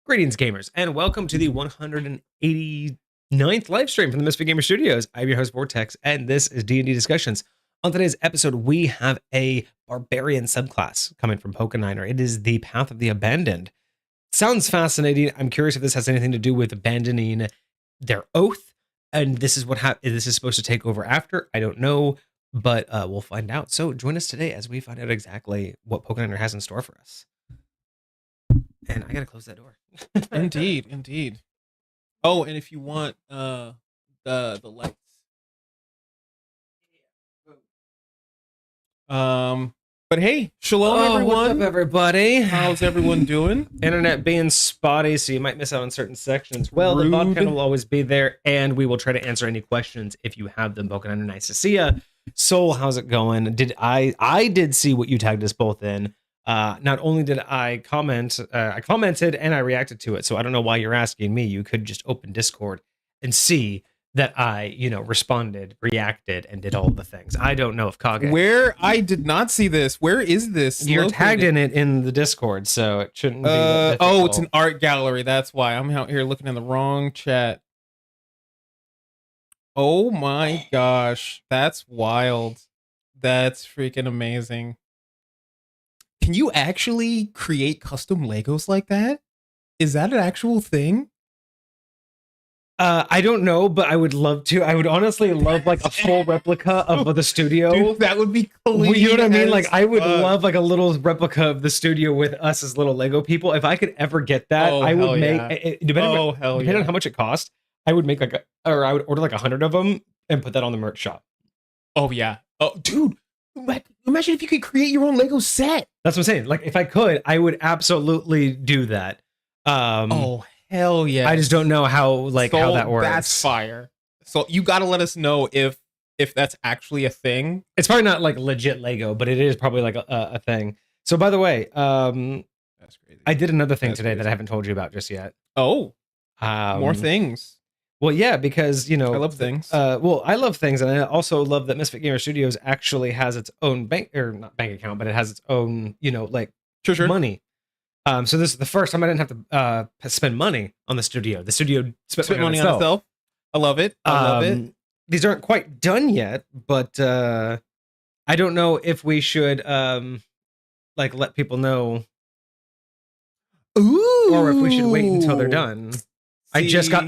Greetings, gamers, and welcome to the 189th live stream from the Misfit Gamer Studios. I'm your host, Vortex, and this is D&D Discussions. On today's episode, we have a Barbarian Subclass coming from Pokeniner. It is the Path of the Abandoned. Sounds fascinating. I'm curious if this has anything to do with abandoning their oath, and this is what this is supposed to take over after. I don't know, but we'll find out. So join us today as we find out exactly what Pokeniner has in store for us. And I gotta close that door. Indeed, indeed. Oh, and if you want the lights. But hey, shalom everyone. What's up, everybody? How's everyone doing? Internet being spotty, so you might miss out on certain sections. Well, the bot panel will always be there, and we will try to answer any questions if you have them. Pokeniner, nice to see ya. Soul, how's it going? I did see what you tagged us both in. Not only did I comment, I commented and I reacted to it. So I don't know why you're asking me. You could just open Discord and see that I, responded, reacted, and did all the things. I don't know if Kage. Where I did not see this. Where is this? You're tagged in it in the Discord, so it shouldn't be. Oh, it's an art gallery. That's why I'm out here looking in the wrong chat. Oh my gosh, that's wild. That's freaking amazing. Can you actually create custom Legos like that? Is that an actual thing? I don't know, but I would love to. I would honestly love like a full replica of the studio. Dude, that would be clean. You know what I mean? Like I would love like a little replica of the studio with us as little Lego people. If I could ever get that, I would make depending on how much it cost, I would make I would order like 100 of them and put that on the merch shop. Oh yeah. Oh dude, imagine if you could create your own Lego set. That's what I'm saying. Like if I could, I would absolutely do that. Oh hell yeah! I just don't know how that works. That's fire. So you got to let us know if that's actually a thing. It's probably not like legit Lego, but it is probably like a thing. So by the way, that's crazy. I did another thing today that I haven't told you about just yet. Oh, more things. Well, yeah, because I love things. Well, I love things, and I also love that Misfit Gamer Studios actually has its own not bank account, but it has its own, sure. money. So this is the first time I didn't have to spend money on the studio. The studio spent money on itself. I love it. I love it. These aren't quite done yet, but I don't know if we should let people know, or if we should wait until they're done. I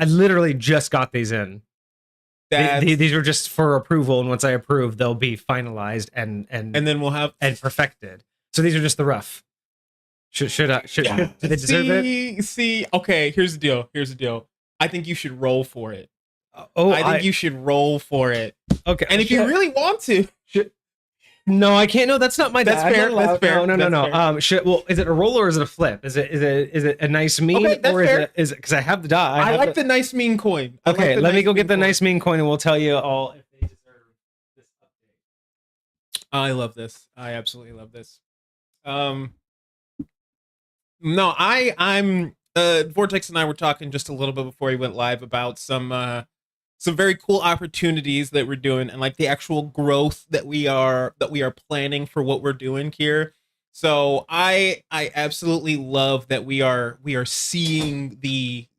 literally just got these in. These were just for approval, and once I approve, they'll be finalized and then we'll have perfected. So these are just the rough. Should do they deserve it? See, okay, here's the deal. I think you should roll for it. I think you should roll for it. Okay. And if you really want to. No, I can't. No, that's not my. That's fair. That's fair. No. Well, is it a roll or is it a flip? Is it a nice mean, or is it because I have the die? I like the nice mean coin. Okay, let me go get the nice mean coin, and we'll tell you all if they deserve this update. I love this. I absolutely love this. No, I'm Vortex and I were talking just a little bit before he went live about some very cool opportunities that we're doing, and like the actual growth that we are planning for what we're doing here. So I absolutely love that we are seeing the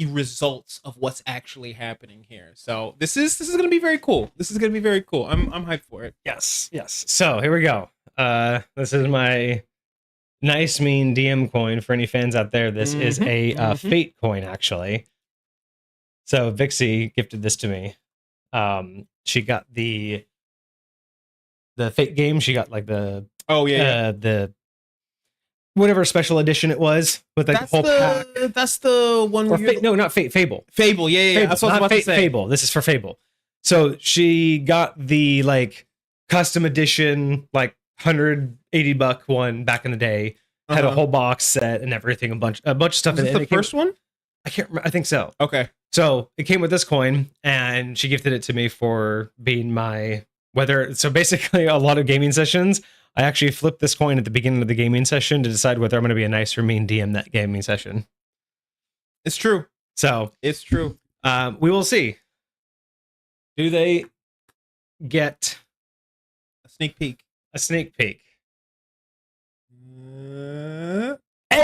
results of what's actually happening here. So this is going to be very cool. This is going to be very cool. I'm hyped for it. Yes. So here we go. This is my nice mean DM coin for any fans out there. This is a fate coin, actually. So Vixie gifted this to me. She got the fate game. She got like the the whatever special edition it was with like the whole pack. That's the one. Not Fate. Fable. Fable. Yeah. That's what I was about to say. Fable. This is for Fable. So she got the like custom edition, like $180 one back in the day. Had a whole box set and everything, a bunch of stuff. Was it the first one? I can't remember. I think so. Okay. So it came with this coin, and she gifted it to me for being my So basically, a lot of gaming sessions, I actually flipped this coin at the beginning of the gaming session to decide whether I'm going to be a nice or mean DM that gaming session. It's true. So it's true. We will see. Do they get a sneak peek? A sneak peek.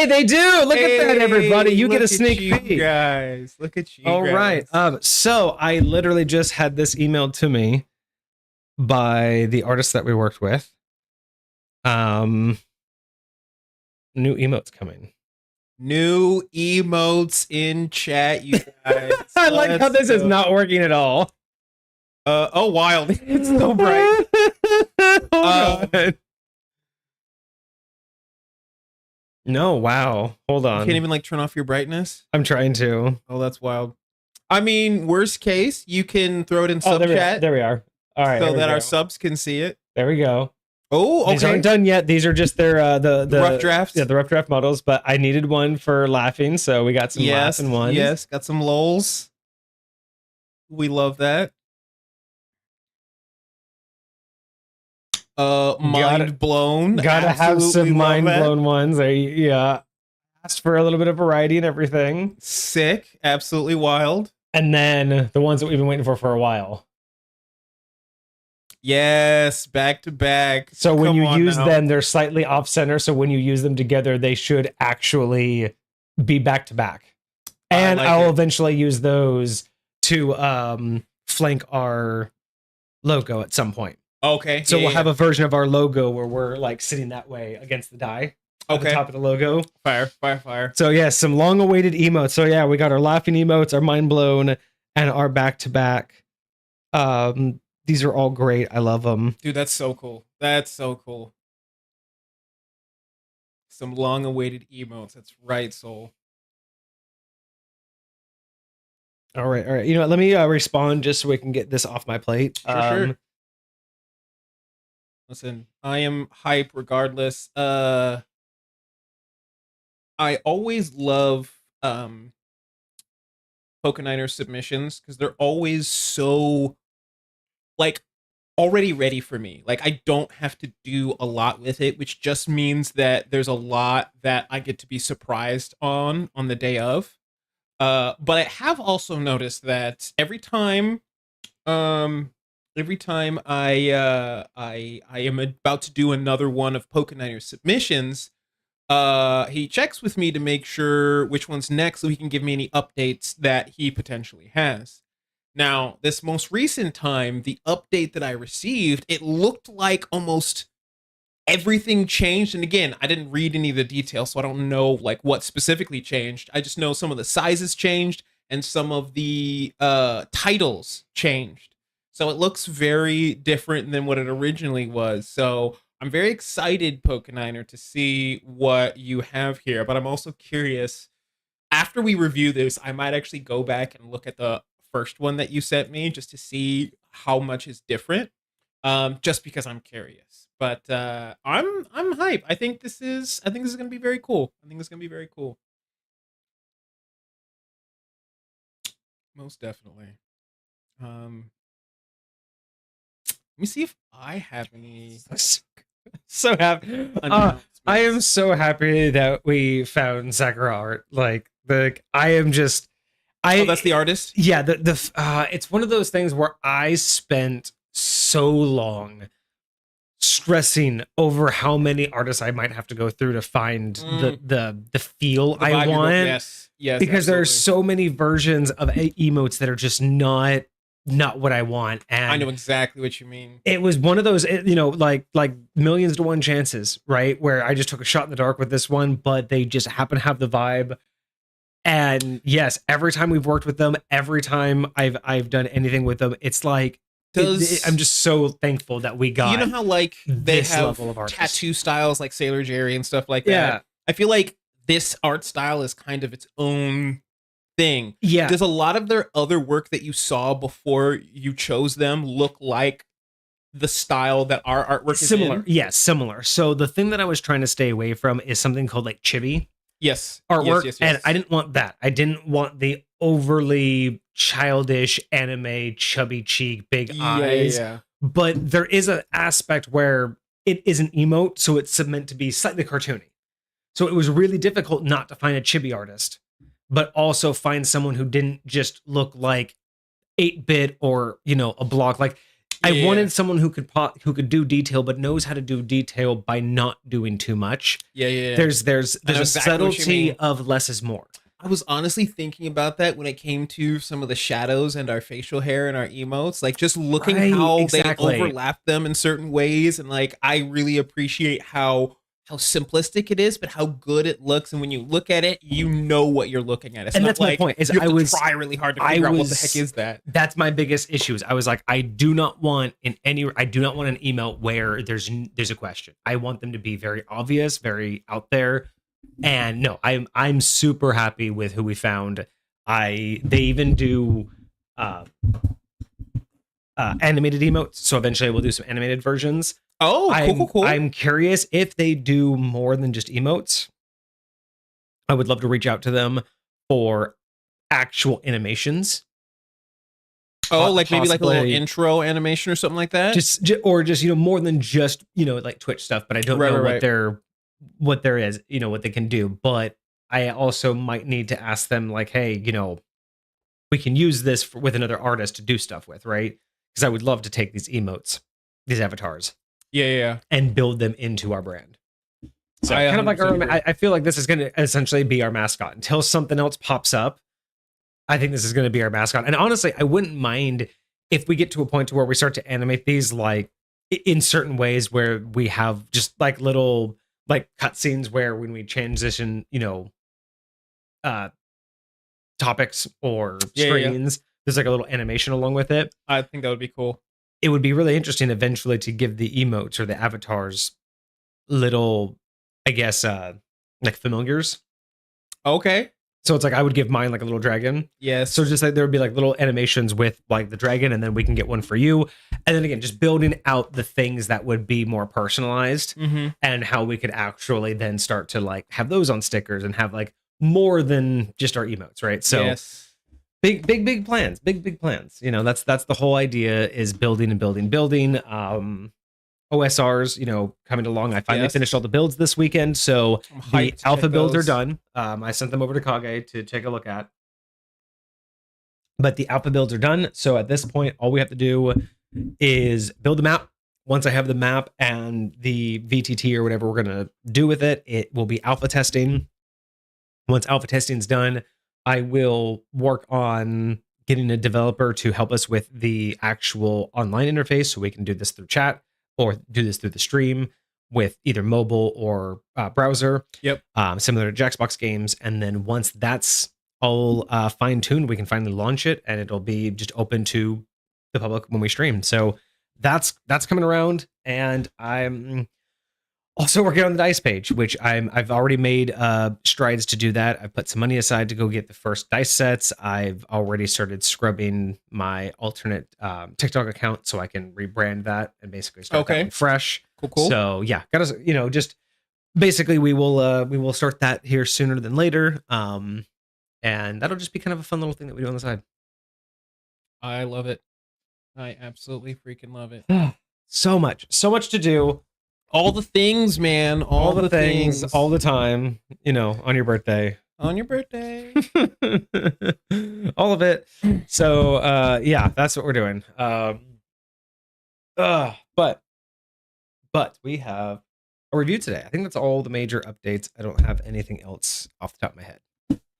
Hey, they do. Look at that, everybody. You get a sneak peek. Guys, look at you. All right. So I literally just had this emailed to me by the artist that we worked with. New emotes coming. New emotes in chat, you guys. I like how this is not working at all. Oh, wild. It's so bright. God. No, wow. Hold on. You can't even like turn off your brightness. I'm trying to. Oh, that's wild. I mean, worst case, you can throw it in sub chat. There we are. All right. So that our subs can see it. There we go. Oh, okay. These aren't done yet. These are just their the rough drafts. Yeah, the rough draft models. But I needed one for laughing, so we got some laughing ones. Yes, got some lols. We love that. Mind blown. Gotta have some mind blown ones. I asked for a little bit of variety and everything. Sick. Absolutely wild. And then the ones that we've been waiting for a while. Yes, back to back. So when you use them, they're slightly off center. So when you use them together, they should actually be back to back. And I'll eventually use those to flank our logo at some point. Okay. So we'll have a version of our logo where we're like sitting that way against the die. Okay. At the top of the logo. Fire. So yeah, some long awaited emotes. So yeah, we got our laughing emotes, our mind blown, and our back to back. These are all great. I love them. Dude, that's so cool. That's so cool. Some long awaited emotes. That's right, Soul. All right. You know what? Let me respond just so we can get this off my plate. Sure. Listen, I am hype regardless. I always love Pokeniner submissions because they're always so like already ready for me. Like I don't have to do a lot with it, which just means that there's a lot that I get to be surprised on the day of. But I have also noticed that every time I am about to do another one of Pokeniner submissions, he checks with me to make sure which one's next so he can give me any updates that he potentially has. Now, this most recent time, the update that I received, it looked like almost everything changed. And again, I didn't read any of the details, so I don't know like what specifically changed. I just know some of the sizes changed and some of the titles changed. So it looks very different than what it originally was. So I'm very excited, Pokeniner, to see what you have here. But I'm also curious, after we review this, I might actually go back and look at the first one that you sent me just to see how much is different. Just because I'm curious. But I'm hype. I think this is gonna be very cool. Most definitely. Let me see if I have any. So happy. I am so happy that we found Sakura art. Like I am just. Oh, that's the artist? Yeah, it's one of those things where I spent so long stressing over how many artists I might have to go through to find the feel I want. Yes, because there's so many versions of emotes that are just not what I want. And I know exactly what you mean. It was one of those, like millions to one chances, right? Where I just took a shot in the dark with this one, but they just happen to have the vibe. And yes, every time we've worked with them, every time I've done anything with them, it's like I'm just so thankful that we got. You know how like they have level of tattoo styles like Sailor Jerry and stuff like that. Yeah, I feel like this art style is kind of its own thing. Yeah, does a lot of their other work that you saw before you chose them look like the style that our artwork is similar? In? Yes, similar. So the thing that I was trying to stay away from is something called like chibi. Yes. Artwork. Yes. And I didn't want that. I didn't want the overly childish anime, chubby cheek, big eyes. Yeah. But there is an aspect where it is an emote, so it's meant to be slightly cartoony. So it was really difficult not to find a chibi artist, but also find someone who didn't just look like 8-bit or, a block. Like I wanted someone who could do detail, but knows how to do detail by not doing too much. Yeah. There's a subtlety of less is more. I was honestly thinking about that when it came to some of the shadows and our facial hair and our emotes, like just looking how they overlap them in certain ways. And like, I really appreciate how simplistic it is, but how good it looks. And when you look at it, you know what you're looking at. It's and that's like, my point. Is you have to try really hard to figure out what the heck is that. That's my biggest issue. Is I was like, I do not want an email where there's a question. I want them to be very obvious, very out there. And no, I'm super happy with who we found. They even do animated emotes, so eventually we'll do some animated versions. Oh, cool. I'm curious if they do more than just emotes. I would love to reach out to them for actual animations. Oh, like maybe like a little intro animation or something like that. Just more than just like Twitch stuff. But I don't know what there is, what they can do. But I also might need to ask them like, hey, we can use this with another artist to do stuff with, right? Because I would love to take these emotes, these avatars, and build them into our brand. So kind of like I feel like this is going to essentially be our mascot until something else pops up. I think this is going to be our mascot. And honestly, I wouldn't mind if we get to a point to where we start to animate these like in certain ways where we have just like little like cutscenes where when we transition, topics or screens, there's like a little animation along with it. I think that would be cool. It would be really interesting eventually to give the emotes or the avatars little, I guess, like familiars. Okay. So it's like I would give mine like a little dragon. Yes. So just like there would be like little animations with like the dragon, and then we can get one for you. And then again, just building out the things that would be more personalized, and how we could actually then start to like have those on stickers and have like more than just our emotes, right? So big plans, big plans. That's the whole idea, is building and building. OSRs, coming along. I finally finished all the builds this weekend, so the alpha builds are done. I sent them over to Kage to take a look at. But the alpha builds are done, so at this point, all we have to do is build the map. Once I have the map and the VTT or whatever we're going to do with it, it will be alpha testing. Once alpha testing is done, I will work on getting a developer to help us with the actual online interface, so we can do this through chat or do this through the stream with either mobile or browser. Similar to Jackbox games. And then once that's all fine-tuned, we can finally launch it, and it'll be just open to the public when we stream. So that's coming around, and I'm also working on the dice page, which I've already made strides to do that. I've put some money aside to go get the first dice sets. I've already started scrubbing my alternate TikTok account so I can rebrand that and basically start that one fresh. Cool. So yeah, gotta just basically we will start that here sooner than later. And that'll just be kind of a fun little thing that we do on the side. I love it. I absolutely freaking love it. So much to do. All the things, man. All the things. All the time. On your birthday. On your birthday. All of it. So, yeah, that's what we're doing. But we have a review today. I think that's all the major updates. I don't have anything else off the top of my head.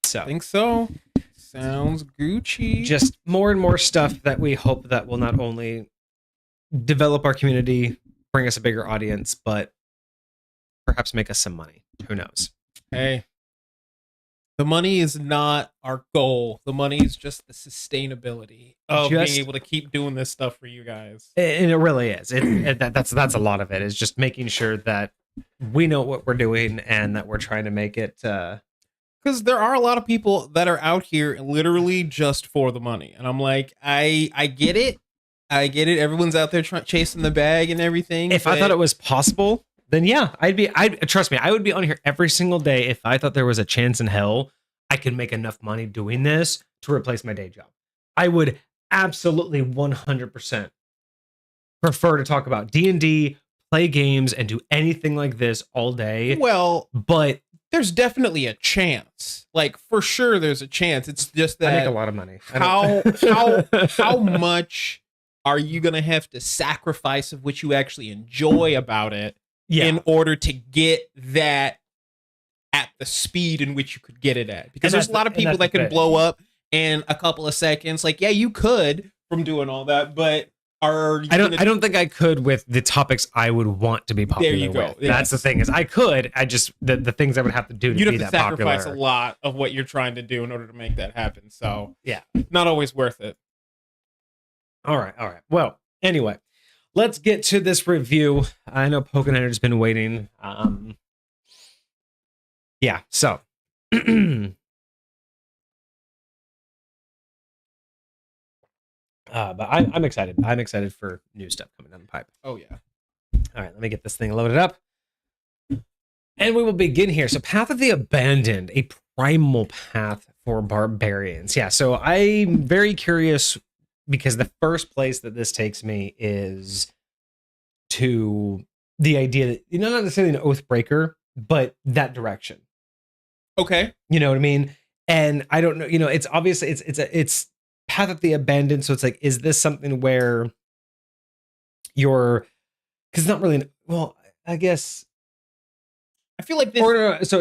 So I think so. Sounds Gucci. Just more and more stuff that we hope that will not only develop our community, bring us a bigger audience, but perhaps make us some money. Who knows? Hey, the money is not our goal. The money is just the sustainability of being able to keep doing this stuff for you guys. And it really is. That's a lot of it. Is just making sure that we know what we're doing and that we're trying to make it. Because there are a lot of people that are out here literally just for the money, and I'm like, I get it. I get it. Everyone's out there chasing the bag and everything. If I thought it was possible, then yeah, trust me, I would be on here every single day if I thought there was a chance in hell I could make enough money doing this to replace my day job. I would absolutely 100% prefer to talk about D&D, play games, and do anything like this all day. Well, but there's definitely a chance. Like, for sure there's a chance. It's just that I make a lot of money. How much are you going to have to sacrifice of what you actually enjoy about it in order to get that at the speed in which you could get it at? Because there's a lot of people that can blow up in a couple of seconds. Like, yeah, you could from doing all that, but I don't think I could with the topics I would want to be popular. There you go. With. That's the thing, is I could. I just the things I would have to do to be that popular. You'd have to sacrifice a lot of what you're trying to do in order to make that happen. So yeah, not always worth it. All right. Well, anyway, let's get to this review. I know Pokeniner's been waiting. Yeah, so but I'm excited. I'm excited for new stuff coming down the pipe. Oh yeah. All right, let me get this thing loaded up. And we will begin here. So Path of the Abandoned, a primal path for barbarians. Yeah, so I'm very curious because the first place that this takes me is to the idea that, you know, not necessarily an Oathbreaker, but that direction. Okay. You know what I mean? And I don't know, you know, it's obviously it's Path of the Abandoned, so it's like, is this something where you're, because it's not really, well, I guess I feel like this. This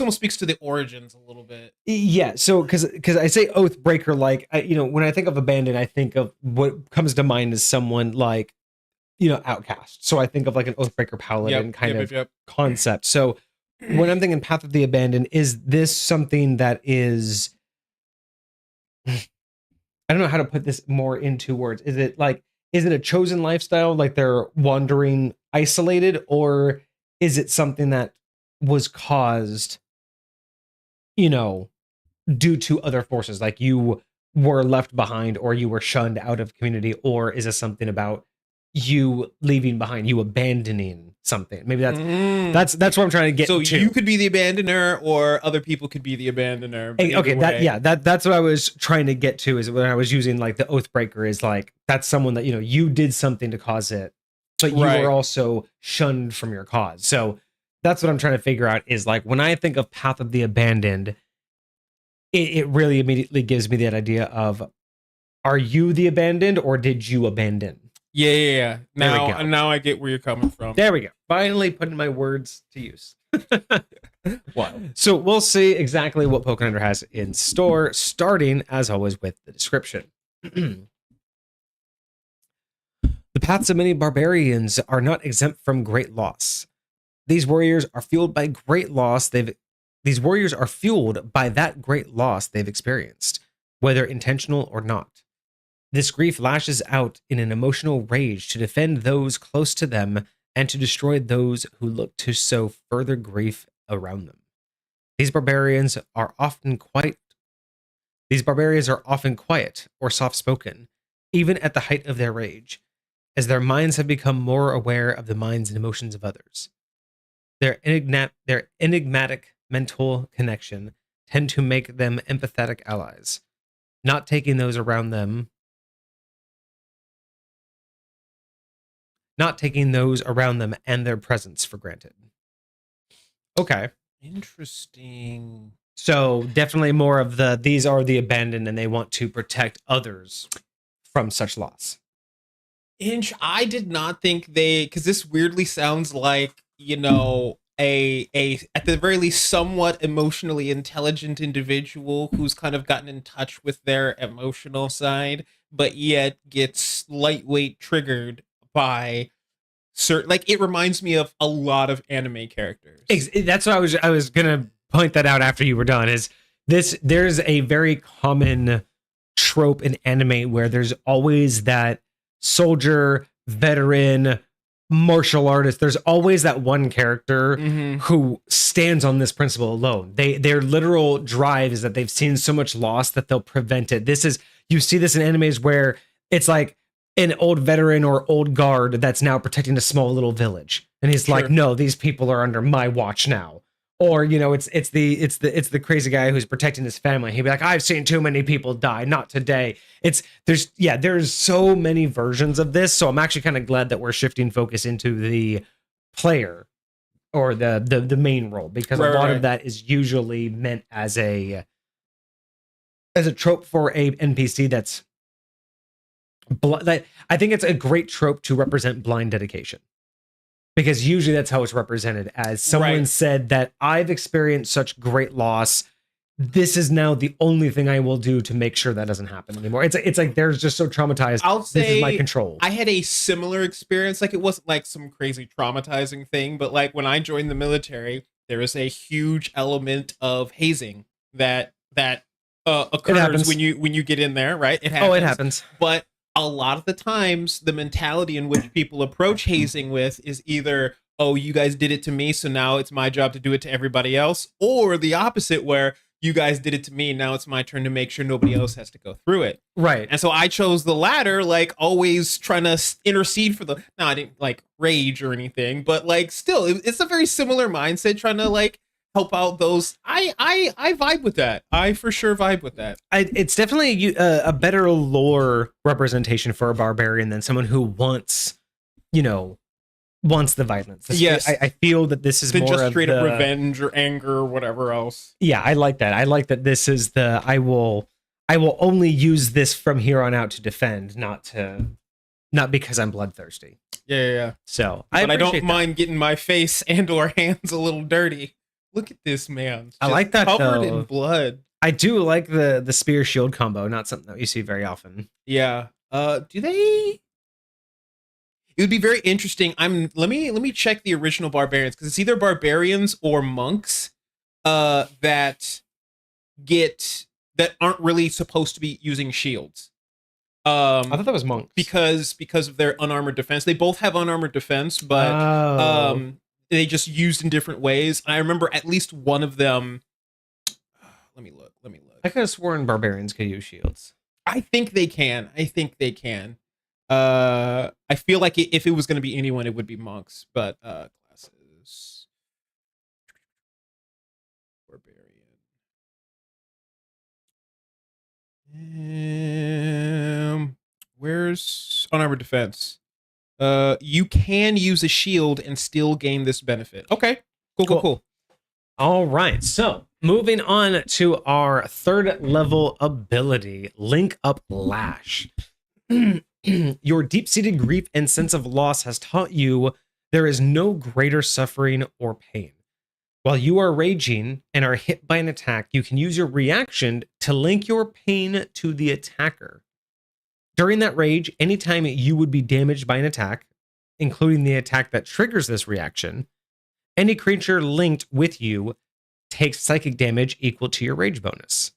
almost speaks to the origins a little bit. Yeah, so because I say Oathbreaker, like you know, when I think of Abandoned, I think of what comes to mind is someone like, you know, Outcast. So I think of like an Oathbreaker paladin concept. So when I'm thinking Path of the Abandoned, is this something that is, I don't know how to put this more into words. Is it a chosen lifestyle, like they're wandering isolated, or is it something that was caused, you know, due to other forces, like you were left behind or you were shunned out of community, or is it something about you leaving behind, you abandoning something? Maybe that's what I'm trying to get to. So you could be the abandoner, or other people could be the abandoner. Okay, that's what I was trying to get to, is when I was using like the Oathbreaker, is like that's someone that, you know, you did something to cause it, but you were also shunned from your cause. So that's what I'm trying to figure out, is like when I think of Path of the Abandoned, it really immediately gives me that idea of, are you the abandoned or did you abandon? Yeah. Now I get where you're coming from. There we go. Finally putting my words to use. Wow. So we'll see exactly what Pokeniner has in store, starting as always with the description. The paths of many barbarians are not exempt from great loss. These warriors are fueled by that great loss they've experienced, whether intentional or not. This grief lashes out in an emotional rage to defend those close to them and to destroy those who look to sow further grief around them. These barbarians are often quiet or soft-spoken, even at the height of their rage, as their minds have become more aware of the minds and emotions of others. Their enigmatic mental connection tend to make them empathetic allies, not taking those around them and their presence for granted. Okay. Interesting. So definitely more of these are the abandoned and they want to protect others from such loss. I did not think because this weirdly sounds like, you know, a at the very least somewhat emotionally intelligent individual who's kind of gotten in touch with their emotional side, but yet gets lightweight triggered by certain, like, it reminds me of a lot of anime characters. That's what I was gonna point that out after you were done. Is this, there's a very common trope in anime where there's always that soldier, veteran, martial artist. There's always that one character who stands on this principle alone. Their literal drive is that they've seen so much loss that they'll prevent it. You see this in animes where it's like an old veteran or old guard that's now protecting a small little village, and he's like, no, these people are under my watch now. Or, you know, it's the crazy guy who's protecting his family. He'd be like, I've seen too many people die, not today. There's so many versions of this. So I'm actually kind of glad that we're shifting focus into the player or the main role, because a lot of that is usually meant as a trope for a NPC that's I think it's a great trope to represent blind dedication, because usually that's how it's represented, as someone Right. said that I've experienced such great loss. This is now the only thing I will do to make sure that doesn't happen anymore. It's like they're just so traumatized. I'll say this is my control. I had a similar experience. Like, it wasn't like some crazy traumatizing thing, but like when I joined the military, there is a huge element of hazing that occurs when you get in there, right? It happens. Oh, it happens. But a lot of the times, the mentality in which people approach hazing with is either, oh, you guys did it to me, so now it's my job to do it to everybody else, or the opposite, where you guys did it to me, now it's my turn to make sure nobody else has to go through it. Right. And so I chose the latter, like always trying to intercede for the. No, I didn't like rage or anything, but like still, it's a very similar mindset, trying to like help out those. I vibe with that. I for sure vibe with that. It's definitely a better lore representation for a barbarian than someone who wants the violence. Yes. I feel that this is Than more just of straight up revenge or anger or whatever else. Yeah, I like that. I like that this is the I will only use this from here on out to defend, not because I'm bloodthirsty. Yeah. So I don't mind getting my face and or hands a little dirty. Look at this man. I like that covered though. in blood. I do like the spear shield combo, not something that you see very often. Yeah. Do they? It would be very interesting. Let me check the original barbarians, because it's either barbarians or monks that aren't really supposed to be using shields. I thought that was monks because of their unarmored defense. They both have unarmored defense, but they just used in different ways. I remember at least one of them. Let me look. I could have sworn barbarians could use shields. I think they can. I feel like if it was going to be anyone, it would be monks. But classes, barbarian. Where's unarmored defense? You can use a shield and still gain this benefit. Okay, cool. All right, so moving on to our third level ability, Link Up Lash. Your deep-seated grief and sense of loss has taught you there is no greater suffering or pain. While you are raging and are hit by an attack, you can use your reaction to link your pain to the attacker. During that rage, anytime you would be damaged by an attack, including the attack that triggers this reaction, any creature linked with you takes psychic damage equal to your rage bonus.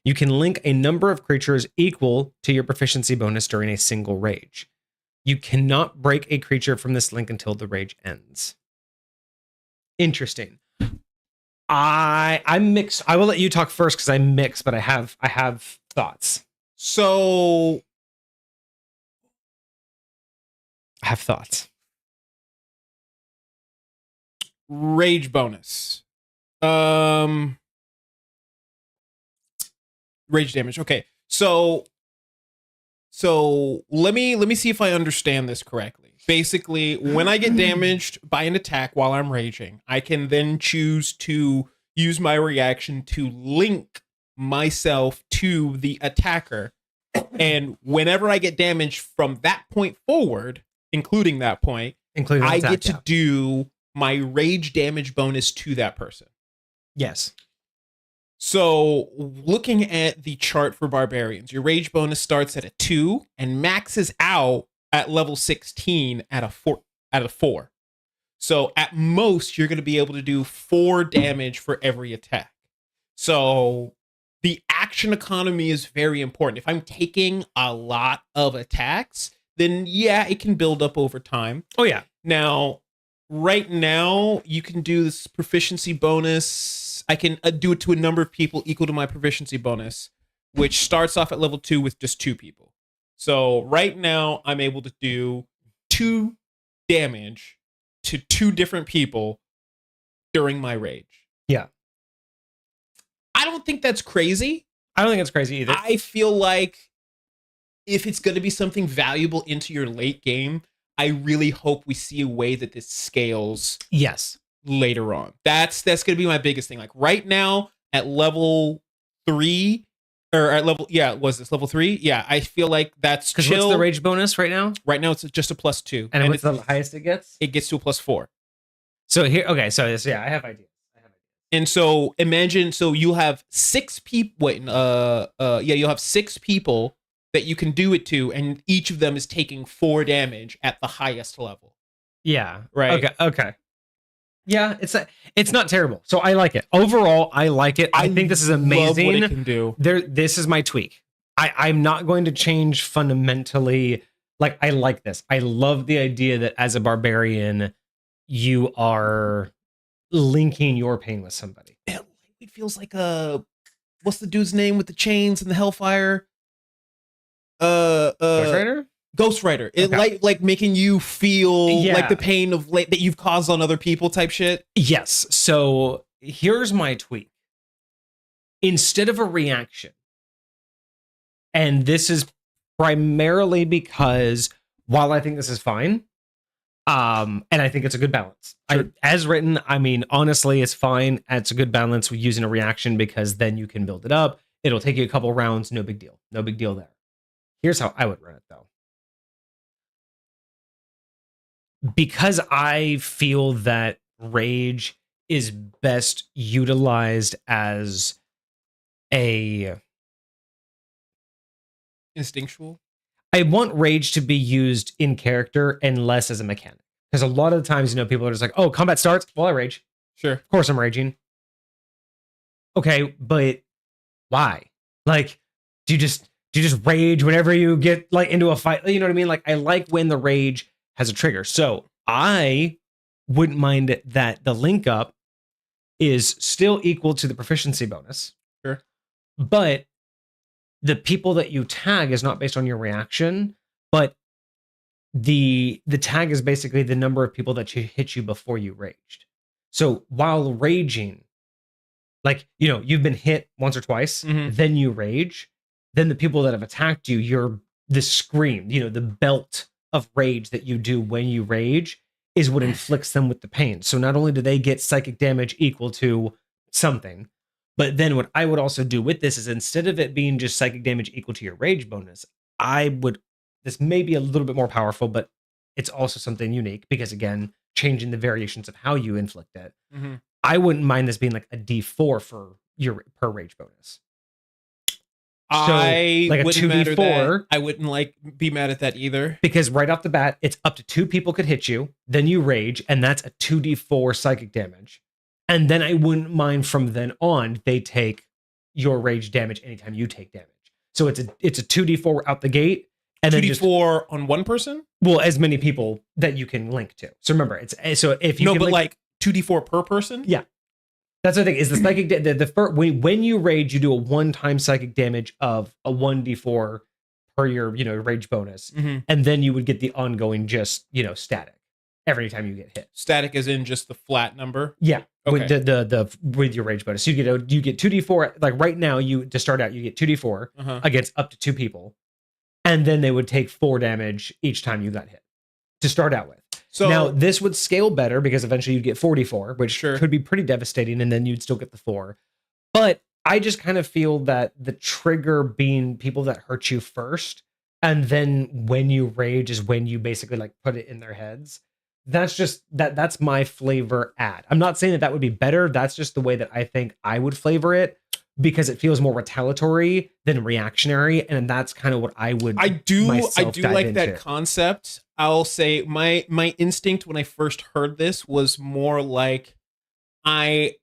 You can link a number of creatures equal to your proficiency bonus during a single rage. You cannot break a creature from this link until the rage ends. Interesting. I'm mixed. I will let you talk first because I'm mixed, but I have thoughts. So I have thoughts. Rage bonus. Rage damage. Okay. So let me see if I understand this correctly. Basically, when I get damaged by an attack while I'm raging, I can then choose to use my reaction to link myself to the attacker. And whenever I get damaged from that point forward, including that point, I get to do my rage damage bonus to that person. Yes. So looking at the chart for barbarians, your rage bonus starts at a 2 and maxes out at level 16 at a 4. So at most, you're going to be able to do 4 damage for every attack. So the action economy is very important. If I'm taking a lot of attacks, then yeah, it can build up over time. Oh yeah. Now, right now, you can do this proficiency bonus. I can do it to a number of people equal to my proficiency bonus, which starts off at level 2 with just 2 people. So right now, I'm able to do 2 damage to 2 different people during my rage. Yeah. I don't think that's crazy. I don't think it's crazy either. I feel like if it's going to be something valuable into your late game, I really hope we see a way that this scales. Yes. Later on. That's going to be my biggest thing. Like right now at level 3, or at level, yeah, was this level 3? Yeah, I feel like that's Because chill. what's the rage bonus right now? Right now, it's just a +2, And what's the highest it gets? It gets to a +4. So here, okay, so yeah, I have ideas. And so imagine, so you have 6 people. Wait, yeah, you'll have 6 people that you can do it to, and each of them is taking 4 damage at the highest level. Yeah. Right. Okay. Yeah, it's not terrible. So I like it. Overall, I like it. I think this is amazing. Love what it can do. This is my tweak. I'm not going to change fundamentally. Like, I like this. I love the idea that as a barbarian, you are linking your pain with somebody. It feels like what's the dude's name with the chains and the hellfire? Ghost Rider? Ghost Rider. It like making you feel like the pain of that you've caused on other people type shit. Yes. So here's my tweak. Instead of a reaction, and this is primarily because while I think this is fine, and I think it's a good balance. Sure. As written, I mean, honestly, it's fine. It's a good balance with using a reaction because then you can build it up. It'll take you a couple rounds. No big deal. No big deal there. Here's how I would run it, though. Because I feel that rage is best utilized as a instinctual. I want rage to be used in character and less as a mechanic. Because a lot of the times, people are just like, oh, combat starts. Well, I rage. Sure. Of course I'm raging. Okay, but why? Like, do you just rage whenever you get like into a fight? You know what I mean? Like, I like when the rage has a trigger. So I wouldn't mind that the link up is still equal to the proficiency bonus. Sure. But the people that you tag is not based on your reaction, but the tag is basically the number of people that hit you before you raged. So while raging, like, you've been hit once or twice, then you rage, then the people that have attacked you, the scream, the belt of rage that you do when you rage is what inflicts them with the pain. So not only do they get psychic damage equal to something, but then what I would also do with this is instead of it being just psychic damage equal to your rage bonus, this may be a little bit more powerful, but it's also something unique because, again, changing the variations of how you inflict it. Mm-hmm. I wouldn't mind this being like a D4 for your per rage bonus. I like a wouldn't 2d4. I wouldn't be mad at that either. Because right off the bat, it's up to 2 people could hit you, then you rage, and that's a 2d4 psychic damage. And then I wouldn't mind from then on, they take your rage damage anytime you take damage. So it's a 2d4 out the gate. And 2d4 on one person? Well, as many people that you can link to. So remember, if you like 2d4 per person? Yeah. That's the thing, is the psychic when you rage, you do a one-time psychic damage of a 1d4 per your rage bonus. Mm-hmm. And then you would get the ongoing just static every time you get hit. Static as in just the flat number? Yeah. Okay. With your rage bonus. You get 2d4, like right now, to start out, you get 2d4 against up to 2 people. And then they would take 4 damage each time you got hit to start out with. So now this would scale better because eventually you'd get 44, which could be pretty devastating, and then you'd still get the 4. But I just kind of feel that the trigger being people that hurt you first, and then when you rage is when you basically like put it in their heads. That's just that's my flavor add. I'm not saying that would be better. That's just the way that I think I would flavor it, because it feels more retaliatory than reactionary, and that's kind of what I would. I do like that into. Concept. I'll say my instinct when I first heard this was more like I'm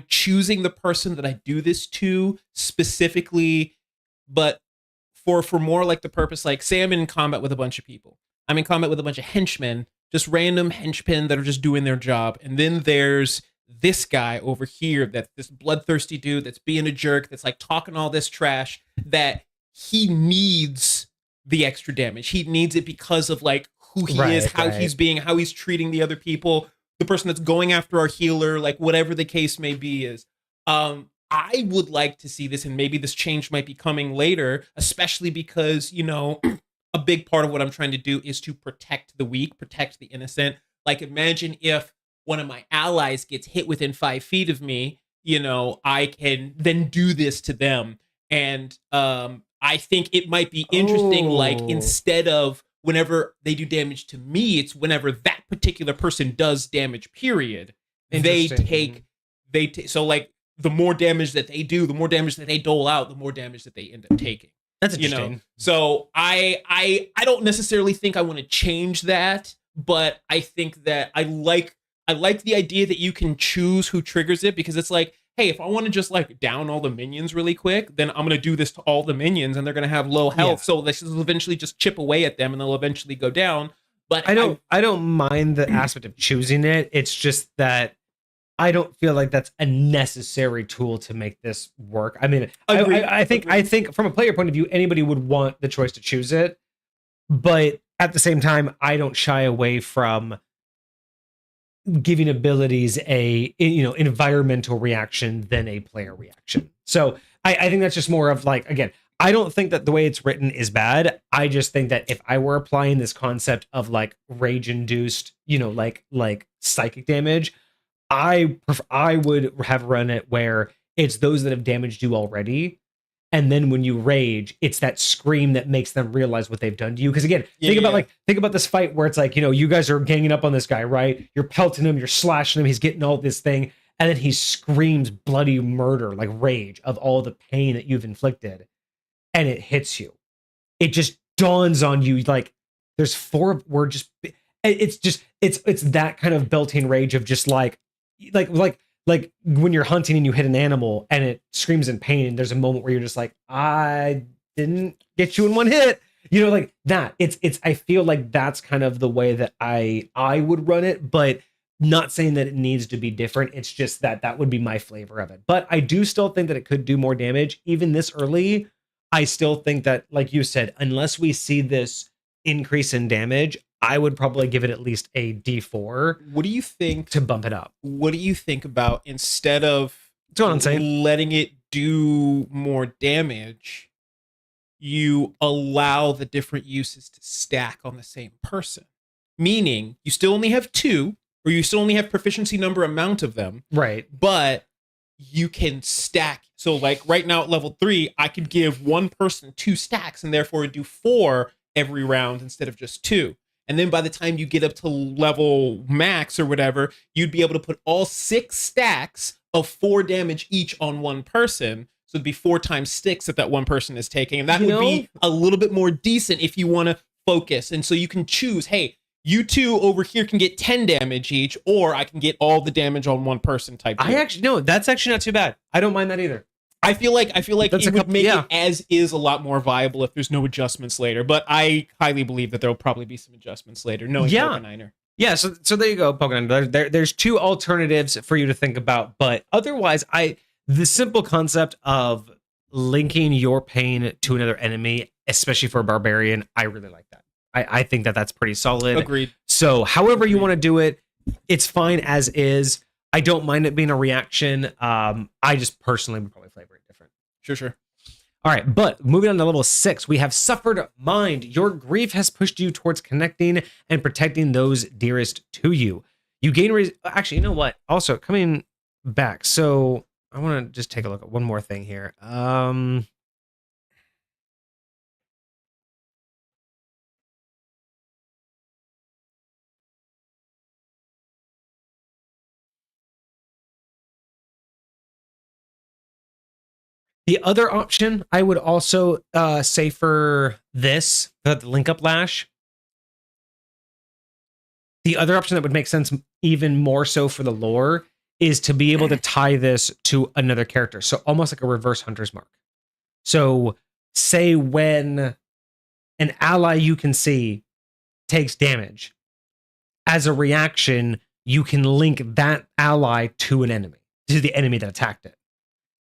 choosing the person that I do this to specifically, but for more like the purpose, like say I'm in combat with a bunch of people. I'm in combat with a bunch of henchmen, just random henchmen that are just doing their job, and then there's this guy over here, that's this bloodthirsty dude that's being a jerk, that's like talking all this trash, that he needs the extra damage. He needs it because of like who he is, how he's being, how he's treating the other people, the person that's going after our healer, like whatever the case may be is. I would like to see this, and maybe this change might be coming later, especially because, a big part of what I'm trying to do is to protect the weak, protect the innocent. Like imagine if one of my allies gets hit within 5 feet of me, I can then do this to them. And I think it might be interesting, like, instead of whenever they do damage to me, it's whenever that particular person does damage, period. So like the more damage that they do, the more damage that they dole out, the more damage that they end up taking. That's interesting. You know? So I don't necessarily think I want to change that, but I think that I like the idea that you can choose who triggers it, because it's like, hey, if I want to just like down all the minions really quick, then I'm going to do this to all the minions and they're going to have low health. Yeah. So this will eventually just chip away at them and they'll eventually go down. But I don't mind the aspect of choosing it. It's just that I don't feel like that's a necessary tool to make this work. I mean, I think from a player point of view, anybody would want the choice to choose it. But at the same time, I don't shy away from giving abilities a environmental reaction than a player reaction. So I think that's just more of like, again, I don't think that the way it's written is bad. I just think that if I were applying this concept of like rage induced, like psychic damage, I would have run it where it's those that have damaged you already. And then when you rage, it's that scream that makes them realize what they've done to you. Because again, think about this fight where it's like, you guys are ganging up on this guy, right? You're pelting him, you're slashing him, he's getting all this thing, and then he screams bloody murder, like rage of all the pain that you've inflicted, and it hits you. It just dawns on you like there's it's that kind of built-in rage of just like when you're hunting and you hit an animal and it screams in pain, and there's a moment where you're just like, I didn't get you in one hit, like that. I feel like that's kind of the way that I would run it, but not saying that it needs to be different. It's just that would be my flavor of it. But I do still think that it could do more damage even this early. I still think that, like you said, unless we see this increase in damage, I would probably give it at least a D4. What do you think to bump it up? What do you think about, instead of letting it do more damage, you allow the different uses to stack on the same person? Meaning you still only have 2, or you still only have proficiency number amount of them. Right. But you can stack. So like right now at level 3, I could give one person 2 stacks and therefore do 4 every round instead of just 2. And then by the time you get up to level max or whatever, you'd be able to put all 6 stacks of 4 damage each on one person. So it'd be 4 times 6 that one person is taking. And that would be a little bit more decent if you want to focus. And so you can choose, hey, you 2 over here can get 10 damage each, or I can get all the damage on one person type. That's actually not too bad. I don't mind that either. I feel like it would make it as is a lot more viable if there's no adjustments later. But I highly believe that there'll probably be some adjustments later. Pokeniner. Yeah, so there you go, Pokeniner. There's 2 alternatives for you to think about, but otherwise, the simple concept of linking your pain to another enemy, especially for a barbarian, I really like that. I think that's pretty solid. Agreed. So however you want to do it, it's fine as is. I don't mind it being a reaction. I just personally would probably flavor it different. Sure. All right, but moving on to level 6, we have Suffered Mind. Your grief has pushed you towards connecting and protecting those dearest to you. You gain... Actually, you know what? Also, coming back. So I want to just take a look at one more thing here. The other option I would also say for this, the link up lash, the other option that would make sense even more so for the lore is to be able to tie this to another character. So almost like a reverse Hunter's Mark. So say when an ally you can see takes damage, as a reaction, you can link that ally to an enemy, to the enemy that attacked it.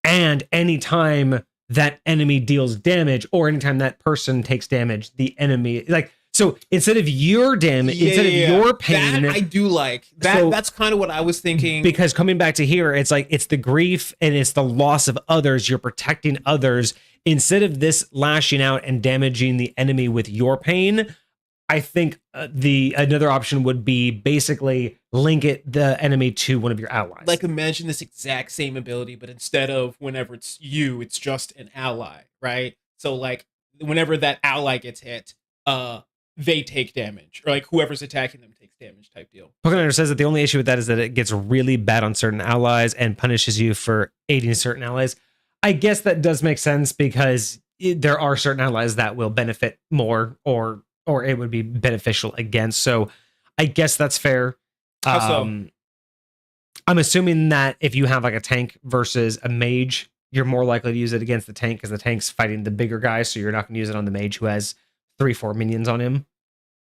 And anytime that enemy deals damage, or anytime that person takes damage, the enemy, like, so instead of your damage, instead of your pain, that I do like that. So, that's kind of what I was thinking. Because coming back to here, it's like, it's the grief and it's the loss of others. You're protecting others. Instead of this lashing out and damaging the enemy with your pain, I think the another option would be basically link the enemy to one of your allies. Like imagine this exact same ability, but instead of whenever it's you, it's just an ally, right? So like whenever that ally gets hit, they take damage, or like whoever's attacking them takes damage type deal. Pokeniner says that the only issue with that is that it gets really bad on certain allies and punishes you for aiding certain allies. I guess that does make sense because there are certain allies that will benefit more or it would be beneficial against. So I guess that's fair. How so? I'm assuming that if you have like a tank versus a mage, you're more likely to use it against the tank because the tank's fighting the bigger guy. So you're not going to use it on the mage who has 3-4 minions on him,